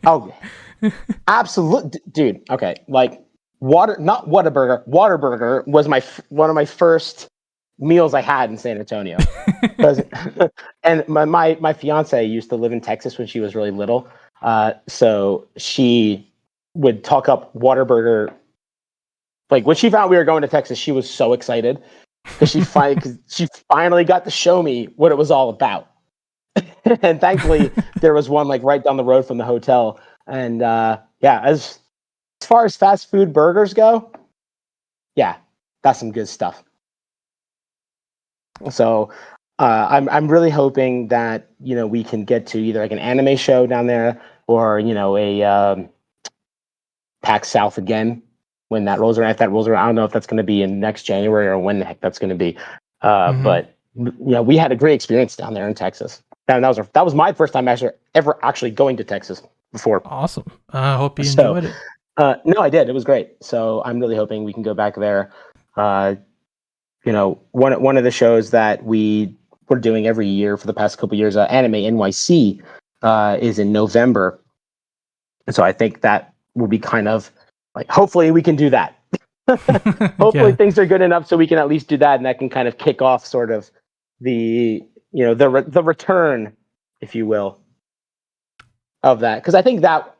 Oh, absolute, dude. Okay, like not Whataburger. Whataburger was one of my first meals I had in San Antonio. And my fiance used to live in Texas when she was really little, so she would talk up Whataburger. Like when she found we were going to Texas, she was so excited because she finally got to show me what it was all about. And thankfully, there was one like right down the road from the hotel. And yeah, as far as fast food burgers go, yeah, that's some good stuff. So I'm really hoping that we can get to either like an anime show down there or a PAX South again when that rolls around. If that rolls around, I don't know if that's going to be in next January or when the heck that's going to be. But we had a great experience down there in Texas. And that was my first time ever going to Texas before.
Awesome. I hope you
So,
enjoyed it.
no, I did. It was great. So I'm really hoping we can go back there. One of the shows that we were doing every year for the past couple of years, Anime NYC, is in November. And so I think that will be kind of like, hopefully we can do that. Hopefully
Yeah.
things are good enough so we can at least do that, and that can kind of kick off sort of the return, if you will, of that. Because I think that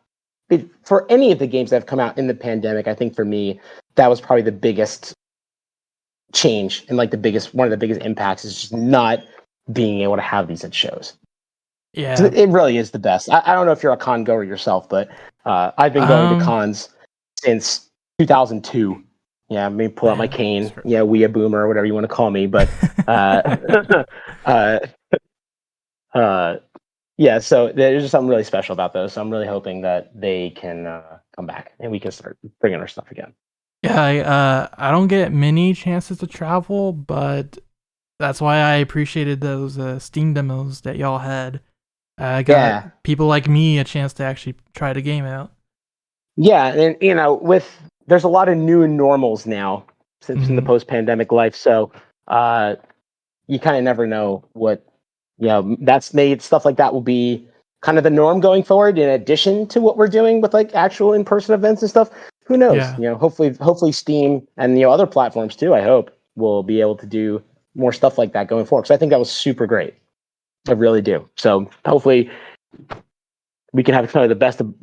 for any of the games that have come out in the pandemic, I think for me that was probably the biggest change and like one of the biggest impacts is just not being able to have these at shows.
Yeah.
It really is the best. I don't know if you're a con goer yourself, but I've been going to cons since 2002. Yeah, maybe pull out my cane. Yeah, we a boomer or whatever you want to call me, but yeah. So there's just something really special about those. So I'm really hoping that they can come back and we can start bringing our stuff again.
Yeah, I don't get many chances to travel, but that's why I appreciated those Steam demos that y'all had. Got people like me a chance to actually try the game out.
Yeah, and there's a lot of new normals now since in the post-pandemic life, so you kind of never know what that's made stuff like that will be kind of the norm going forward. In addition to what we're doing with like actual in-person events and stuff, who knows?
Yeah.
Hopefully Steam and other platforms too. I hope will be able to do more stuff like that going forward. Because I think that was super great. I really do. So hopefully we can have kind of the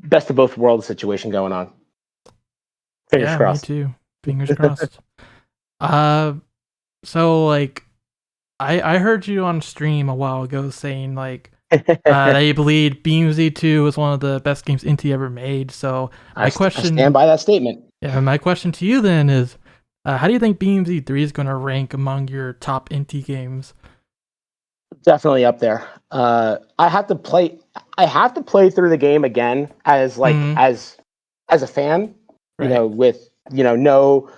best of both worlds situation going on. Fingers crossed.
Me too. Fingers crossed. So like, I heard you on stream a while ago saying like that you believe BeamZ 2 was one of the best games Inti ever made. So
I stand by that statement.
Yeah, my question to you then is, how do you think BeamZ 3 is going to rank among your top Inti games?
Definitely up there. I have to play through the game again as like as a fan.
Right.
With no,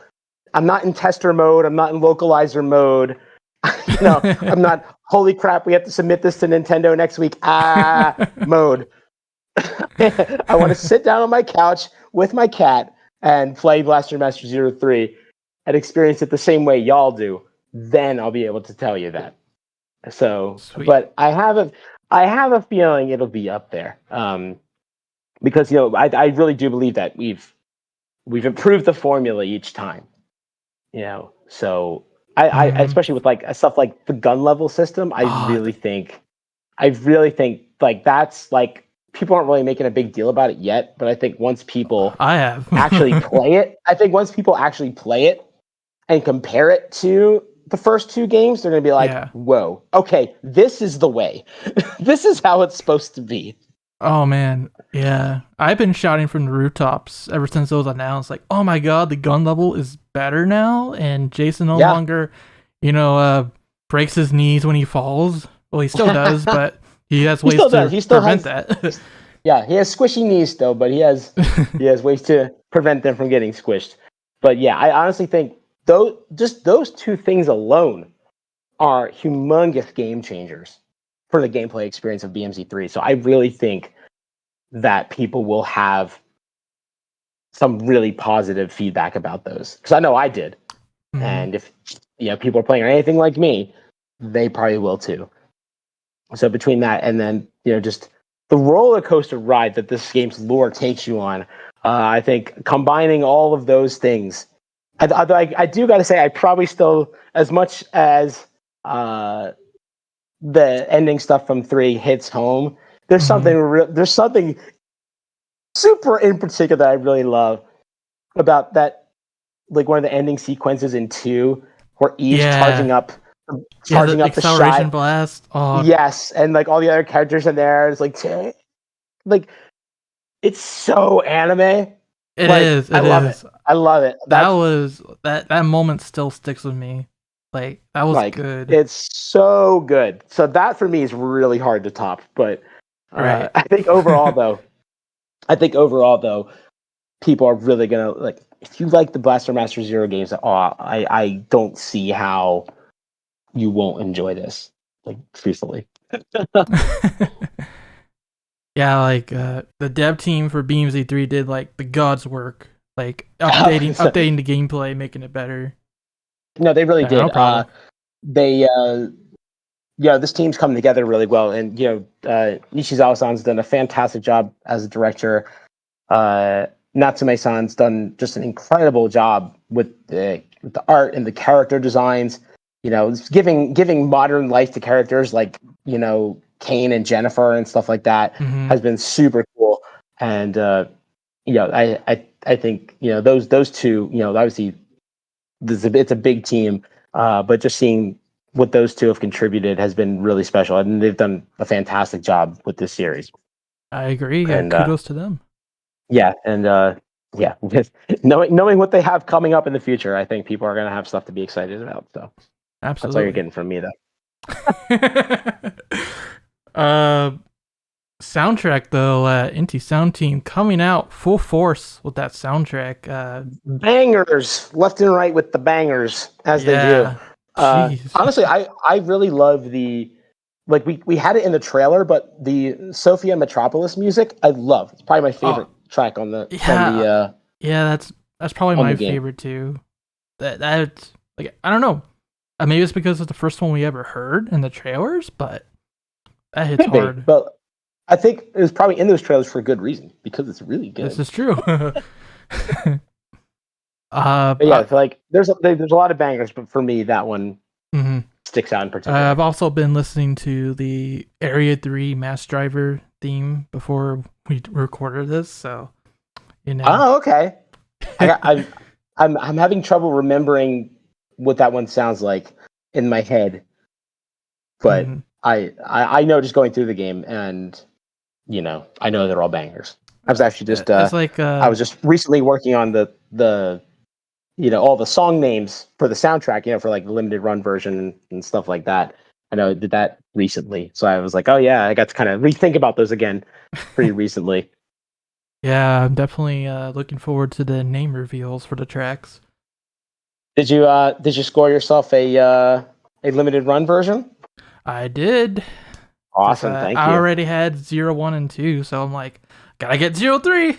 I'm not in tester mode. I'm not in localizer mode. I'm not. Holy crap! We have to submit this to Nintendo next week. Mode. I want to sit down on my couch with my cat and play Blaster Master 03 and experience it the same way y'all do. Then I'll be able to tell you that. So,
Sweet.
But I have a feeling it'll be up there. Because I really do believe that we've improved the formula each time. So I especially with like stuff like the gun level system, I really think like that's like people aren't really making a big deal about it yet, but I think once people
I have
actually play it, and compare it to the first two games, they're going to be like,
Yeah.
whoa, okay, this is the way. This is how it's supposed to be.
Oh man, yeah. I've been shouting from the rooftops ever since it was announced. Like, oh my god, the gun level is better now, and Jason no longer, breaks his knees when he falls. Well, he still does, but he has ways to prevent that.
Yeah, he has squishy knees still, but he has ways to prevent them from getting squished. But yeah, I honestly think those two things alone are humongous game changers for the gameplay experience of BMZ3. So I really think that people will have some really positive feedback about those, because I know I did. Mm-hmm. And if people are playing anything like me, they probably will too. So between that and then just the roller coaster ride that this game's lore takes you on, I think combining all of those things, I do got to say, I probably still, as much as the ending stuff from 3 hits home, there's something super in particular that I really love about that, like one of the ending sequences in 2 where Eve's charging up the
acceleration blast. Oh
yes, and like all the other characters in there, it's like it's so anime.
It is.
I love it. I love it.
That moment still sticks with me. Like, that was good.
It's so good. So that for me is really hard to top. But
right.
I think overall though, people are really gonna like. If you like the Blaster Master Zero games, I don't see how you won't enjoy this. Like, truthfully.
Yeah, like the dev team for BMZ3 did like the God's work, like updating the gameplay, making it better.
No, they really did.
No problem.
This team's come together really well, and Nishizawa-san's done a fantastic job as a director. Natsume-san's done just an incredible job with the art and the character designs. Giving modern life to characters like Kane and Jennifer and stuff like that has been super cool. And I think those two, obviously it's a big team, but just seeing what those two have contributed has been really special, and they've done a fantastic job with this series.
I agree. And kudos to them.
Yeah, and knowing what they have coming up in the future, I think people are going to have stuff to be excited about. So
absolutely,
that's all you're getting from me, though.
Soundtrack though, Inti Sound Team coming out full force with that soundtrack.
Bangers left and right with the bangers as they do. Honestly, I really love the, like, we had it in the trailer, but the Sophia Metropolis music I love. It's probably my favorite track on the
that's probably my favorite too. That's like, I don't know. Maybe it's because it's the first one we ever heard in the trailers, but that hits hard.
But I think it was probably in those trailers for a good reason, because it's really good.
This is true.
Like there's a lot of bangers, but for me that one sticks out in particular.
I've also been listening to the Area 3 Mass Driver theme before we recorded this, so
Oh, okay. I'm having trouble remembering what that one sounds like in my head, but I know just going through the game, and I know they're all bangers. I was actually just I was just recently working on the all the song names for the soundtrack, for like the limited run version and stuff like that. I know I did that recently, so I was like, oh yeah, I got to kind of rethink about those again pretty recently.
Yeah, I'm definitely looking forward to the name reveals for the tracks.
Did you score yourself a limited run version?
I did.
Awesome, thank you.
I already had 0, 1, and 2, so I'm like, gotta get 0, 3.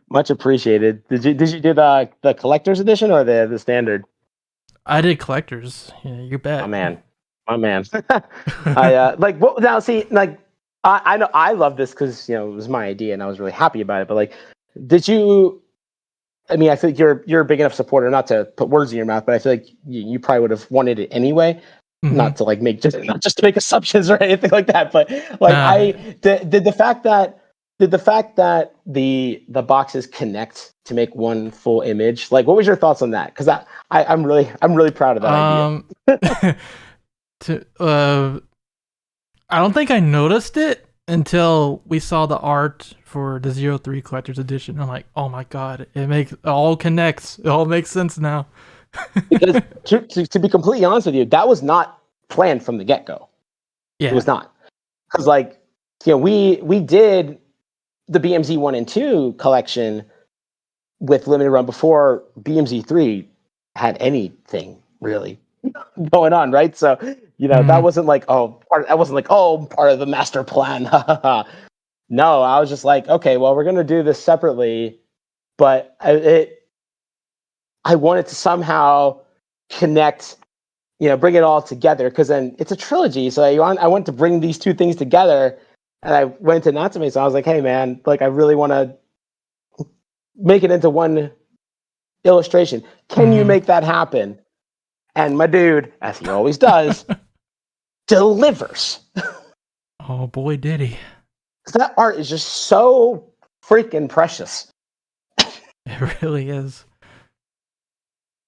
Much appreciated. Did you do the collector's edition or the standard?
I did collector's. Yeah, you bet.
My man. I know I love this because it was my idea and I was really happy about it. But like, did you? I mean, I feel like you're a big enough supporter, not to put words in your mouth, but I feel like you probably would have wanted it anyway. not to like make not just to make assumptions or anything like that, but like the fact that the boxes connect to make one full image. Like, what was your thoughts on that? Because I'm really proud of that idea.
I don't think I noticed it until we saw the art for the 03 Collector's Edition. I'm like, oh my god, it all connects. It all makes sense now.
Because to be completely honest with you, that was not planned from the get-go.
Yeah.
It was not. Because like, we did the BMZ 1 and 2 collection with limited run before BMZ 3 had anything really going on, right? So, that wasn't like, part of the master plan. No, I was just like, okay, well, we're going to do this separately, but I wanted to somehow connect, bring it all together, because then it's a trilogy. So I want to bring these two things together, and I went to Natsume, so I was like, hey, man, like, I really want to make it into one illustration. Can you make that happen? And my dude, as he always does, delivers.
Oh boy, did he.
That art is just so freaking precious.
It really is.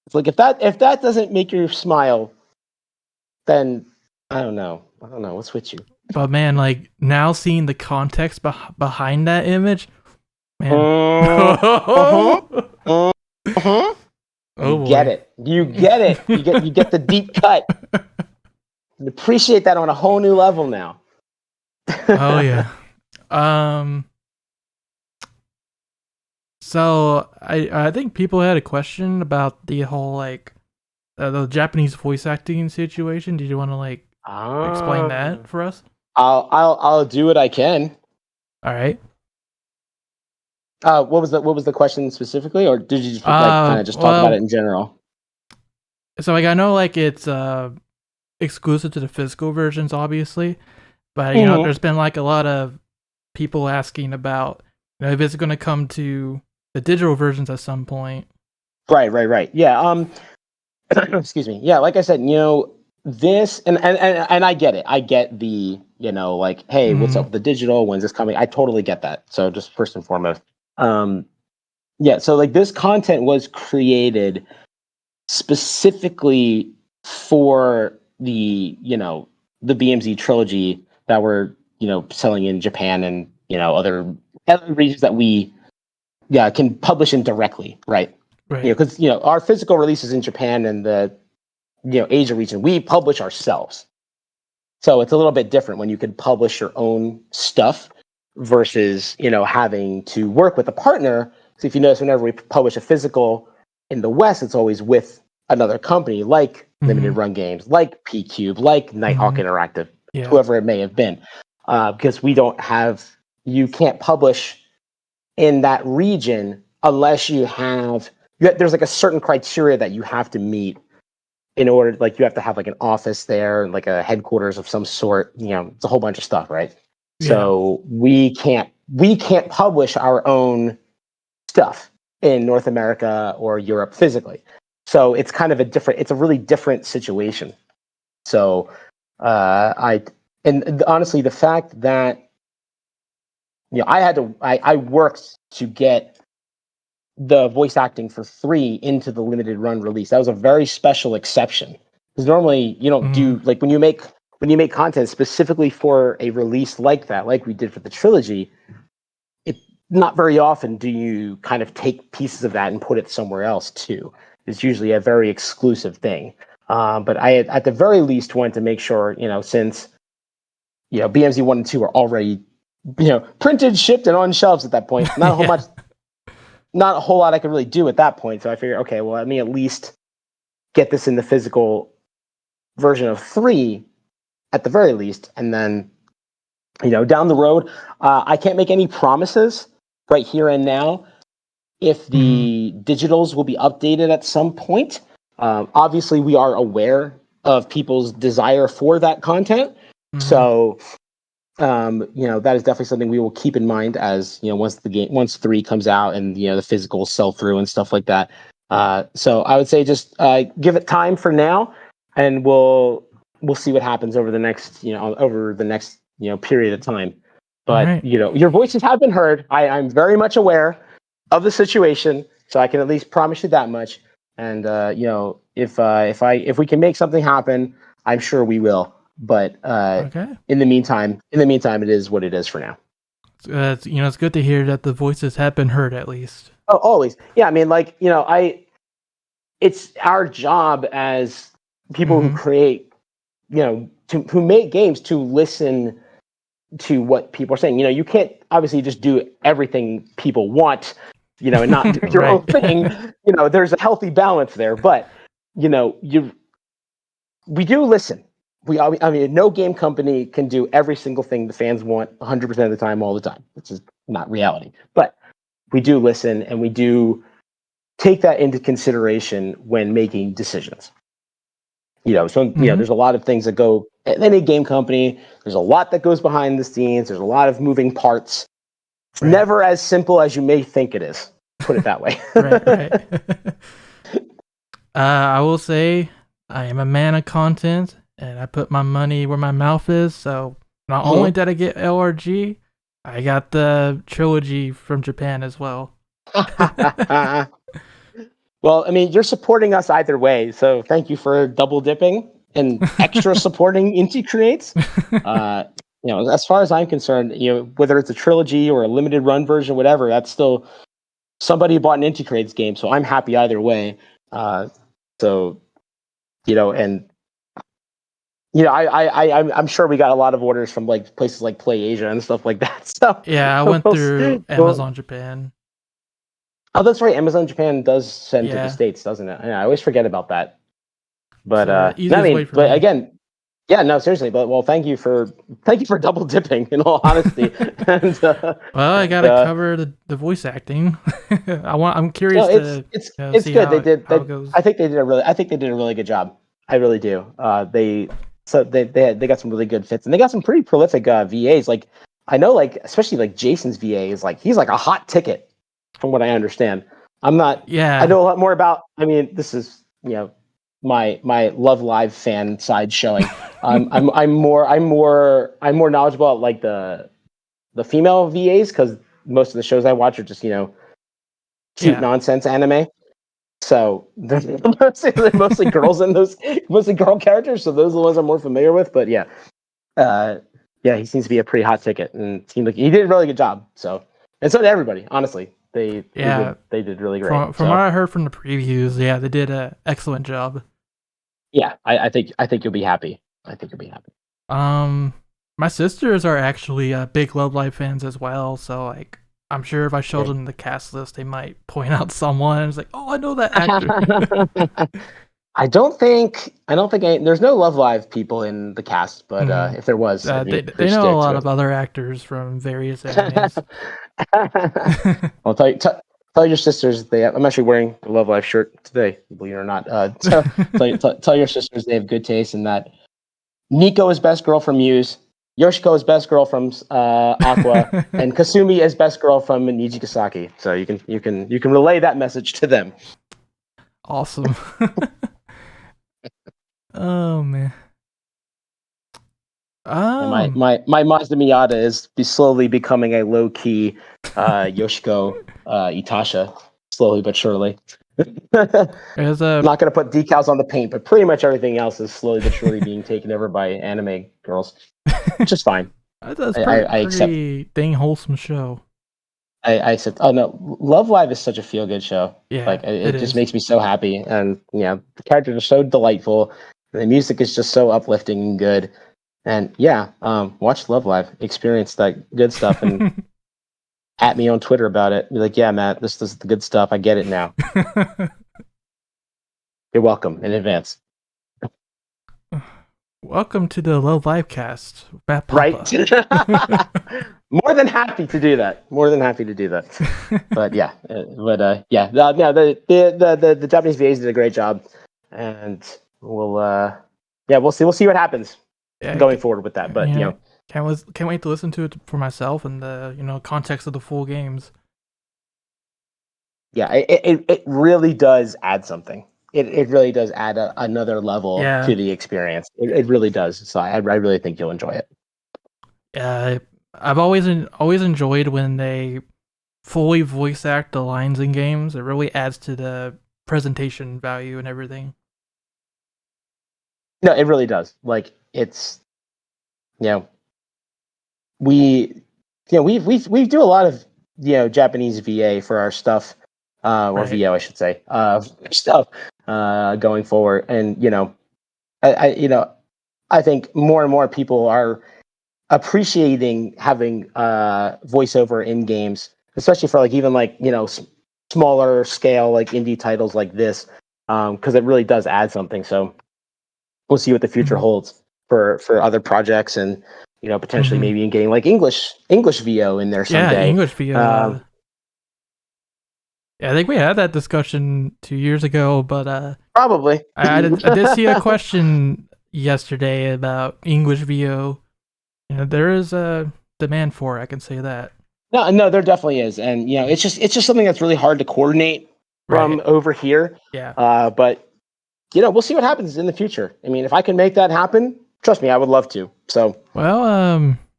It's like, if that doesn't make you smile, then I don't know what's with you.
But man, like, now seeing the context behind that image, man.
You get it. You get it. You get the deep cut. You appreciate that on a whole new level now.
Oh yeah. So I think people had a question about the whole like the Japanese voice acting situation. Did you want to like explain that for us?
I'll do what I can.
All right.
What was the question specifically, or did you just kind of just talk about it in general?
So like, I know like it's exclusive to the physical versions, obviously, but there's been like a lot of people asking about if it's going to come to the digital versions at some point.
Right. Yeah. Excuse me. Yeah, like I said, this and I get it. I get the like, hey, what's up with the digital? When's this coming? I totally get that. So just first and foremost, yeah. So like, this content was created specifically for the the BMZ trilogy that we're selling in Japan and other regions that we can publish in directly, right? Because our physical releases in Japan and the Asia region, we publish ourselves, so it's a little bit different when you can publish your own stuff versus having to work with a partner. So if you notice, whenever we publish a physical in the West, it's always with another company like Limited Run Games, like P-Cube, like Nighthawk Interactive, whoever it may have been, because you can't publish in that region unless there's like a certain criteria that you have to meet in order, like you have to have like an office there and like a headquarters of some sort. It's a whole bunch of stuff, right? Yeah. So we can't publish our own stuff in North America or Europe physically. So it's kind of it's a really different situation. So honestly, the fact that I worked to get the voice acting for 3 into the limited run release. That was a very special exception, because normally you don't do, like, when you make content specifically for a release like that, like we did for the trilogy, not very often do you kind of take pieces of that and put it somewhere else too. It's usually a very exclusive thing. But I had, at the very least, wanted to make sure, since BMZ 1 and 2 are already printed, shipped, and on shelves at that point, not a whole lot I could really do at that point. So I figured, okay, well, let me at least get this in the physical version of 3 at the very least, and then down the road, I can't make any promises right here and now if the digitals will be updated at some point. Obviously, we are aware of people's desire for that content, so that is definitely something we will keep in mind as once 3 comes out and the physicals sell through and stuff like that. So I would say just give it time for now, and we'll we'll see what happens over the next period of time. But
Right.
your voices have been heard. I'm very much aware of the situation, so I can at least promise you that much. And if we can make something happen, I'm sure we will. But
Okay.
in the meantime, it is what it is for now.
It's good to hear that the voices have been heard at least.
Oh, always. Yeah, I mean, it's our job as people who create, who make games to listen to what people are saying. You can't obviously just do everything people want, and not do your own thing. There's a healthy balance there, but we do listen. No game company can do every single thing the fans want 100% of the time, all the time. It's just not reality. But we do listen, and we do take that into consideration when making decisions. There's a lot of things that go at any game company. There's a lot that goes behind the scenes. There's a lot of moving parts. It's never as simple as you may think it is. Put it that way.
Right. I will say I am a man of content, and I put my money where my mouth is. So not only did I get LRG, I got the trilogy from Japan as well.
Well, I mean, you're supporting us either way, so thank you for double dipping and extra supporting Inti Creates. As far as I'm concerned, whether it's a trilogy or a limited run version, whatever, that's still somebody bought an Inti Creates game, so I'm happy either way. I'm sure we got a lot of orders from like places like Play Asia and stuff like that. So
yeah, I went through Amazon Japan.
Oh, that's right. Amazon Japan does send to the States, doesn't it? Yeah, I always forget about that. But again, yeah, no, seriously. But thank you for double dipping. In all honesty, and,
I gotta cover the voice acting. I'm curious
it's good. I think they did a really good job. I really do. They got some really good fits, and they got some pretty prolific VAs. Like I know, especially Jason's VA is he's like a hot ticket. From what I understand, I'm not.
Yeah,
I know a lot more about. I mean, this is my Love Live fan side showing. I'm more knowledgeable about the female VAs because most of the shows I watch are just cute nonsense anime. So they're mostly girls in those, mostly girl characters. So those are the ones I'm more familiar with. But yeah, he seems to be a pretty hot ticket, and seemed like he did a really good job. So and so did everybody, honestly. They did really great.
From what I heard from the previews, they did an excellent job.
Yeah, I think you'll be happy.
My sisters are actually big Love Live fans as well, so I'm sure if I showed them the cast list, they might point out someone. It's like, oh, I know that actor.
I don't think there's no Love Live people in the cast, but if there was,
they know a lot of other actors from various animes.
I'll tell your sisters I'm actually wearing the Love Live shirt today, believe it or not. Tell your sisters they have good taste in that Nico is best girl from Muse, Yoshiko is best girl from Aqua, and Kasumi is best girl from Nijikasaki. So you can relay that message to them.
Awesome. Oh man.
My Mazda Miata is slowly becoming a low key Yoshiko Itasha, slowly but surely. I'm not gonna put decals on the paint, but pretty much everything else is slowly but surely being taken over by anime girls, which is fine.
That's I accept. Dang wholesome show.
I accept. Oh no, Love Live is such a feel good show.
Yeah,
it just makes me so happy, and the characters are so delightful. The music is just so uplifting and good. And watch Love Live, experience that good stuff, and at me on Twitter about it. Be like, yeah, Matt, this is the good stuff. I get it now. You're welcome in advance.
Welcome to the Love Live cast, Matt Papa.
Right? More than happy to do that. But the Japanese VAs did a great job, and we'll see what happens going forward with that. But
can't wait to listen to it for myself and the context of the full games.
Yeah, it really does add something. it really does add another level to the experience. It really does. So I really think you'll enjoy it.
Yeah, I've always enjoyed when they fully voice act the lines in games. It really adds to the presentation value and everything.
No, it really does. Like it's, we do a lot of Japanese VA for our stuff, or
Right.
VO I should say, stuff going forward, and I think more and more people are appreciating having voiceover in games, especially for like even like smaller scale like indie titles like this, because it really does add something. So we'll see what the future holds for other projects, and potentially maybe in getting like English VO in there someday.
Yeah, English VO. Yeah, I think we had that discussion 2 years ago, but
probably
I did see a question yesterday about English VO. There is a demand for it, I can say that.
No, there definitely is, and it's just something that's really hard to coordinate from over here.
Yeah.
But we'll see what happens in the future. I mean, if I can make that happen, trust me, I would love to. So,
well,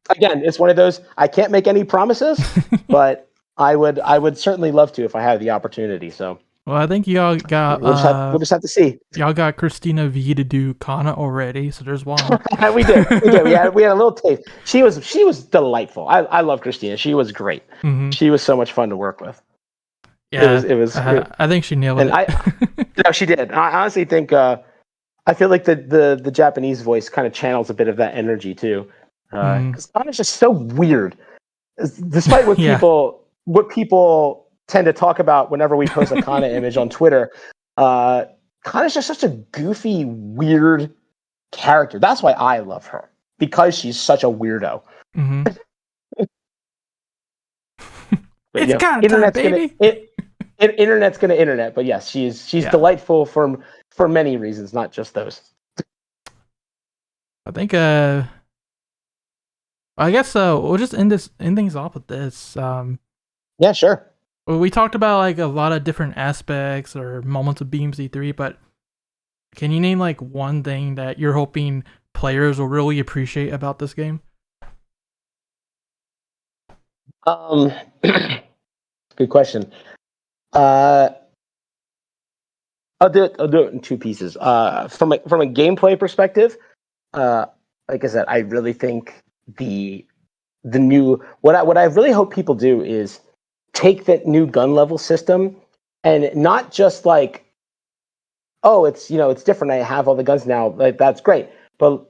again, it's one of those I can't make any promises, but I would certainly love to if I had the opportunity. So,
well, I think y'all got
we'll just have to see.
Y'all got Christina V to do Kana already, so there's one.
we did. We had a little taste. She was delightful. I love Christina. She was great.
Mm-hmm.
She was so much fun to work with.
Yeah,
it was.
I think she nailed it.
No, she did. I honestly think. I feel like the Japanese voice kind of channels a bit of that energy too, because Kana's just so weird. Despite what people tend to talk about whenever we post a Kana image on Twitter, Kana's just such a goofy, weird character. That's why I love her, because she's such a weirdo.
Mm-hmm. It's Kana time, baby.
Internet's gonna internet, but yes, she's delightful for many reasons, not just those.
I think I guess we'll just end things off with this.
Yeah, sure.
We talked about like a lot of different aspects or moments of BMC3, but can you name like one thing that you're hoping players will really appreciate about this game?
Good question. I'll do it in two pieces. From a gameplay perspective, like I said, I really think the new what I really hope people do is take that new gun level system and not just like, oh, it's it's different. I have all the guns now. Like that's great, but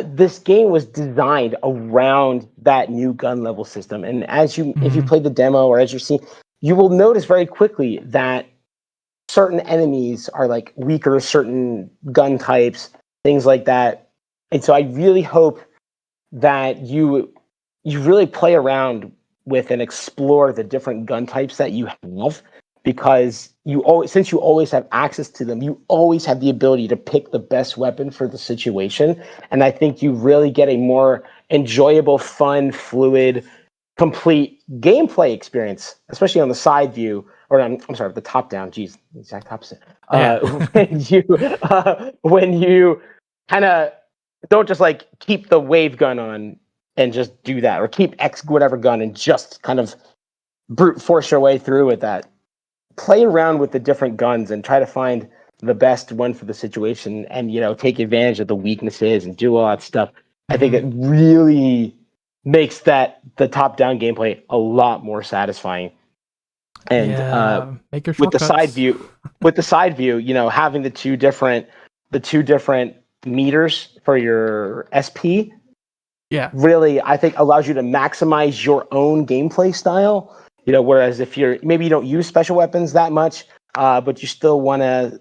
this game was designed around that new gun level system. And as if you play the demo or as you see, you will notice very quickly that certain enemies are like weaker, certain gun types, things like that. And so I really hope that you really play around with and explore the different gun types that you have, because since you always have access to them, you always have the ability to pick the best weapon for the situation. And I think you really get a more enjoyable, fun, fluid, complete gameplay experience, especially on the side view, or I'm sorry, the top down. Geez, exact opposite. When you kind of don't just like keep the wave gun on and just do that, or keep X whatever gun and just kind of brute force your way through with that. Play around with the different guns and try to find the best one for the situation, and take advantage of the weaknesses and do all that stuff. I think it really makes the top-down gameplay a lot more satisfying. And with the side view, having the two different meters for your SP, really, I think allows you to maximize your own gameplay style. Whereas if maybe you don't use special weapons that much, but you still want to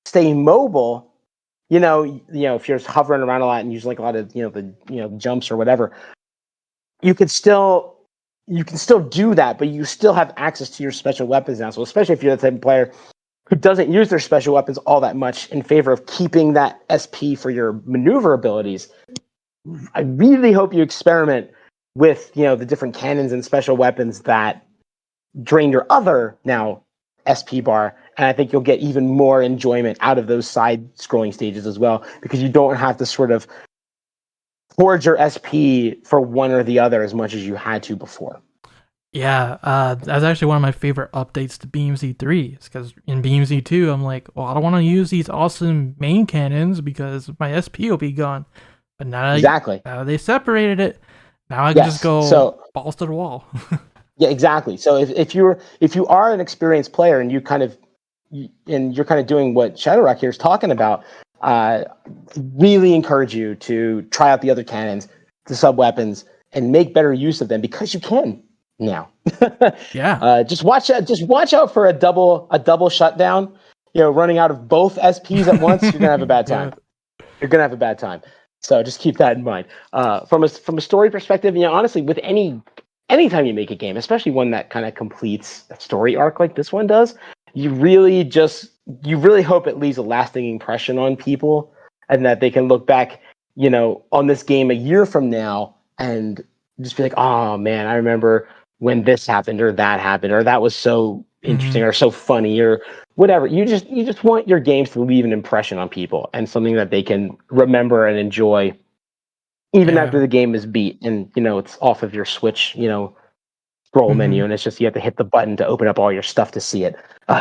stay mobile, if you're hovering around a lot and using like a lot of the jumps or whatever, you can still do that, but you still have access to your special weapons now. So especially if you're the type of player who doesn't use their special weapons all that much in favor of keeping that SP for your maneuver abilities, I really hope you experiment with the different cannons and special weapons that drain your other now SP bar, and I think you'll get even more enjoyment out of those side-scrolling stages as well, because you don't have to sort of forge your SP for one or the other as much as you had to before.
Yeah, that's actually one of my favorite updates to BMZ3, because in BMZ2, I'm like, well, I don't want to use these awesome main cannons because my SP will be gone. But now,
Exactly.
now they separated it. Now I can just go balls to the wall.
Yeah, exactly. So if you are an experienced player and you're kind of doing what ShadowRock here is talking about, really encourage you to try out the other cannons, the sub weapons, and make better use of them, because you can now.
Yeah.
Just watch out for a double shutdown. Running out of both SPs at once, you're gonna have a bad time. You're gonna have a bad time. So just keep that in mind. From a story perspective, honestly, with anytime you make a game, especially one that kind of completes a story arc like this one does, you really hope it leaves a lasting impression on people, and that they can look back, on this game a year from now and just be like, oh man, I remember when this happened or that was so interesting or so funny or whatever. You just want your games to leave an impression on people and something that they can remember and enjoy even after the game is beat and it's off of your Switch scroll menu, and it's just you have to hit the button to open up all your stuff to see it.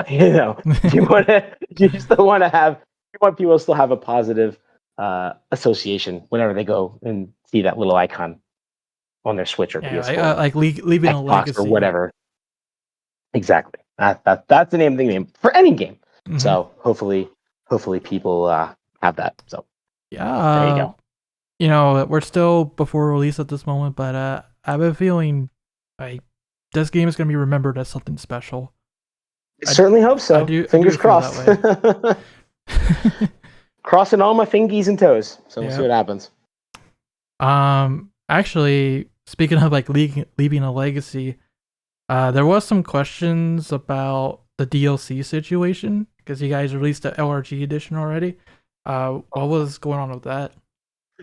You still want people to still have a positive association whenever they go and see that little icon on their Switch or PS4,
like leaving a legacy
or whatever. Exactly. That's the name of the game for any game. So hopefully people have that. So there you go.
We're still before release at this moment, but I have a feeling like this game is going to be remembered as something special.
I certainly hope so. Fingers crossed. Crossing all my fingies and toes. So we'll see what happens.
Actually, speaking of like leaving a legacy, there was some questions about the DLC situation because you guys released the LRG edition already. What was going on with that?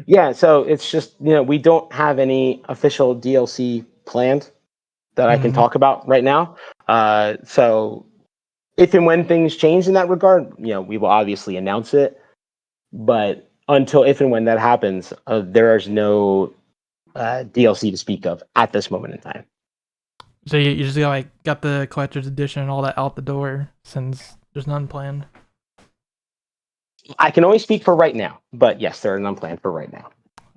Yeah, so it's just we don't have any official DLC planned that I can talk about right now. So if and when things change in that regard, we will obviously announce it. But until if and when that happens, there is no DLC to speak of at this moment in time.
So you just got the collector's edition and all that out the door since there's none planned.
I can only speak for right now, but yes, there are none planned for right now.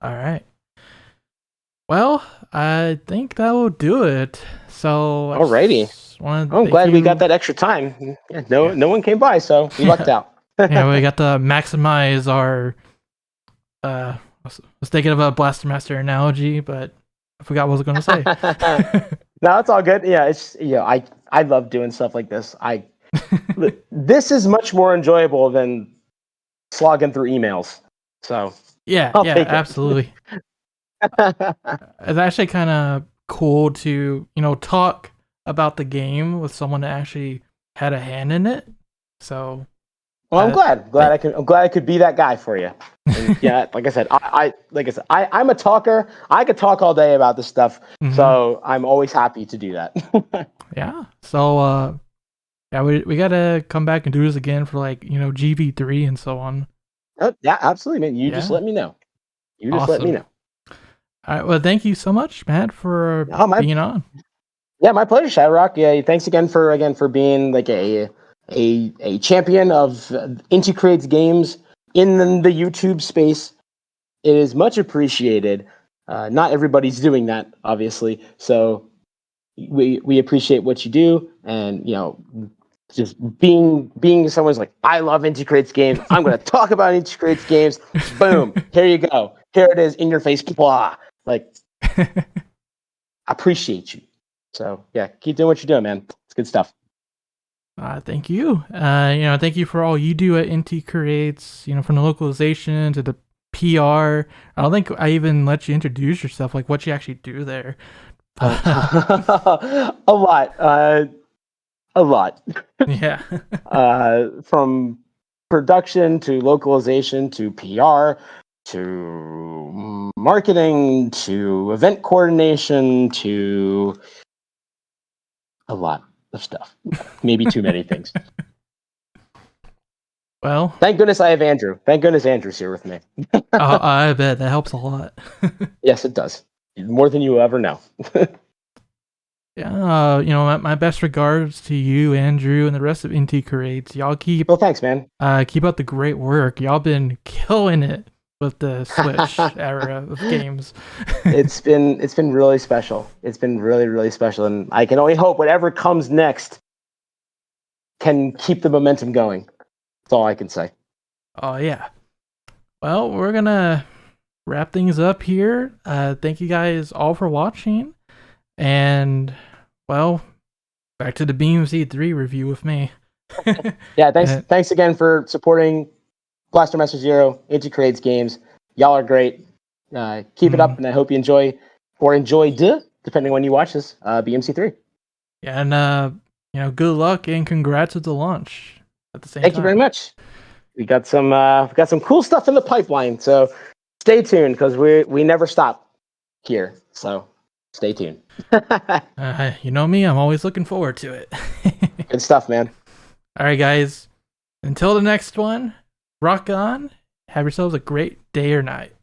All right. Well, I think that will do it. So,
alrighty. I'm glad we got that extra time. No one came by, so we lucked out.
Yeah, we got to maximize our. I was thinking of a Blaster Master analogy, but I forgot what I was going to say.
No, it's all good. Yeah, it's I love doing stuff like this. This is much more enjoyable than slogging through emails. So
yeah, absolutely. It's actually kind of cool to talk about the game with someone that actually had a hand in it. So,
well, I'm glad I could be that guy for you. And yeah, like I said, I'm a talker. I could talk all day about this stuff, so I'm always happy to do that.
Yeah. So, we gotta come back and do this again for GV3 and so on.
Oh, yeah, absolutely, man. You just let me know. Let me know.
All right. Well, thank you so much, Matt, for being on.
Yeah, my pleasure, ShadowRock. Yeah, thanks again for being like a champion of Inti Creates games in the YouTube space. It is much appreciated. Not everybody's doing that, obviously. So we appreciate what you do, and just being someone's like, I love Inti Creates games. I'm going to talk about Inti Creates games. Boom, here you go. Here it is in your face. Blah. Like, appreciate you. So yeah, keep doing what you're doing, man. It's good stuff.
Thank you. Thank you for all you do at Inti Creates. From the localization to the PR. I don't think I even let you introduce yourself, like what you actually do there.
A lot.
Yeah.
From production to localization to PR to marketing to event coordination to a lot. of stuff. Maybe too many things.
Well,
thank goodness I have Andrew. Thank goodness Andrew's here with me.
I bet that helps a lot.
Yes, it does. More than you will ever know.
Yeah, my best regards to you, Andrew, and the rest of Inti Creates. Y'all keep
Well, thanks, man.
Keep up the great work. Y'all been killing it with the Switch era of games.
It's been really special. It's been really, really special, and I can only hope whatever comes next can keep the momentum going. That's all I can say.
Oh yeah. Well, we're gonna wrap things up here. Thank you guys all for watching. And, well, back to the BMC3 review with me.
Yeah, thanks again for supporting Blaster Master Zero, Inti Creates games. Y'all are great. Keep it up, and I hope you enjoy, or enjoyed, depending on when you watch this, BMC3.
Yeah, and, good luck and congrats with the launch at the same time.
Thank you very much. We got some cool stuff in the pipeline, so stay tuned, because we never stop here. So stay tuned.
You know me, I'm always looking forward to it.
Good stuff, man.
All right, guys. Until the next one, rock on. Have yourselves a great day or night.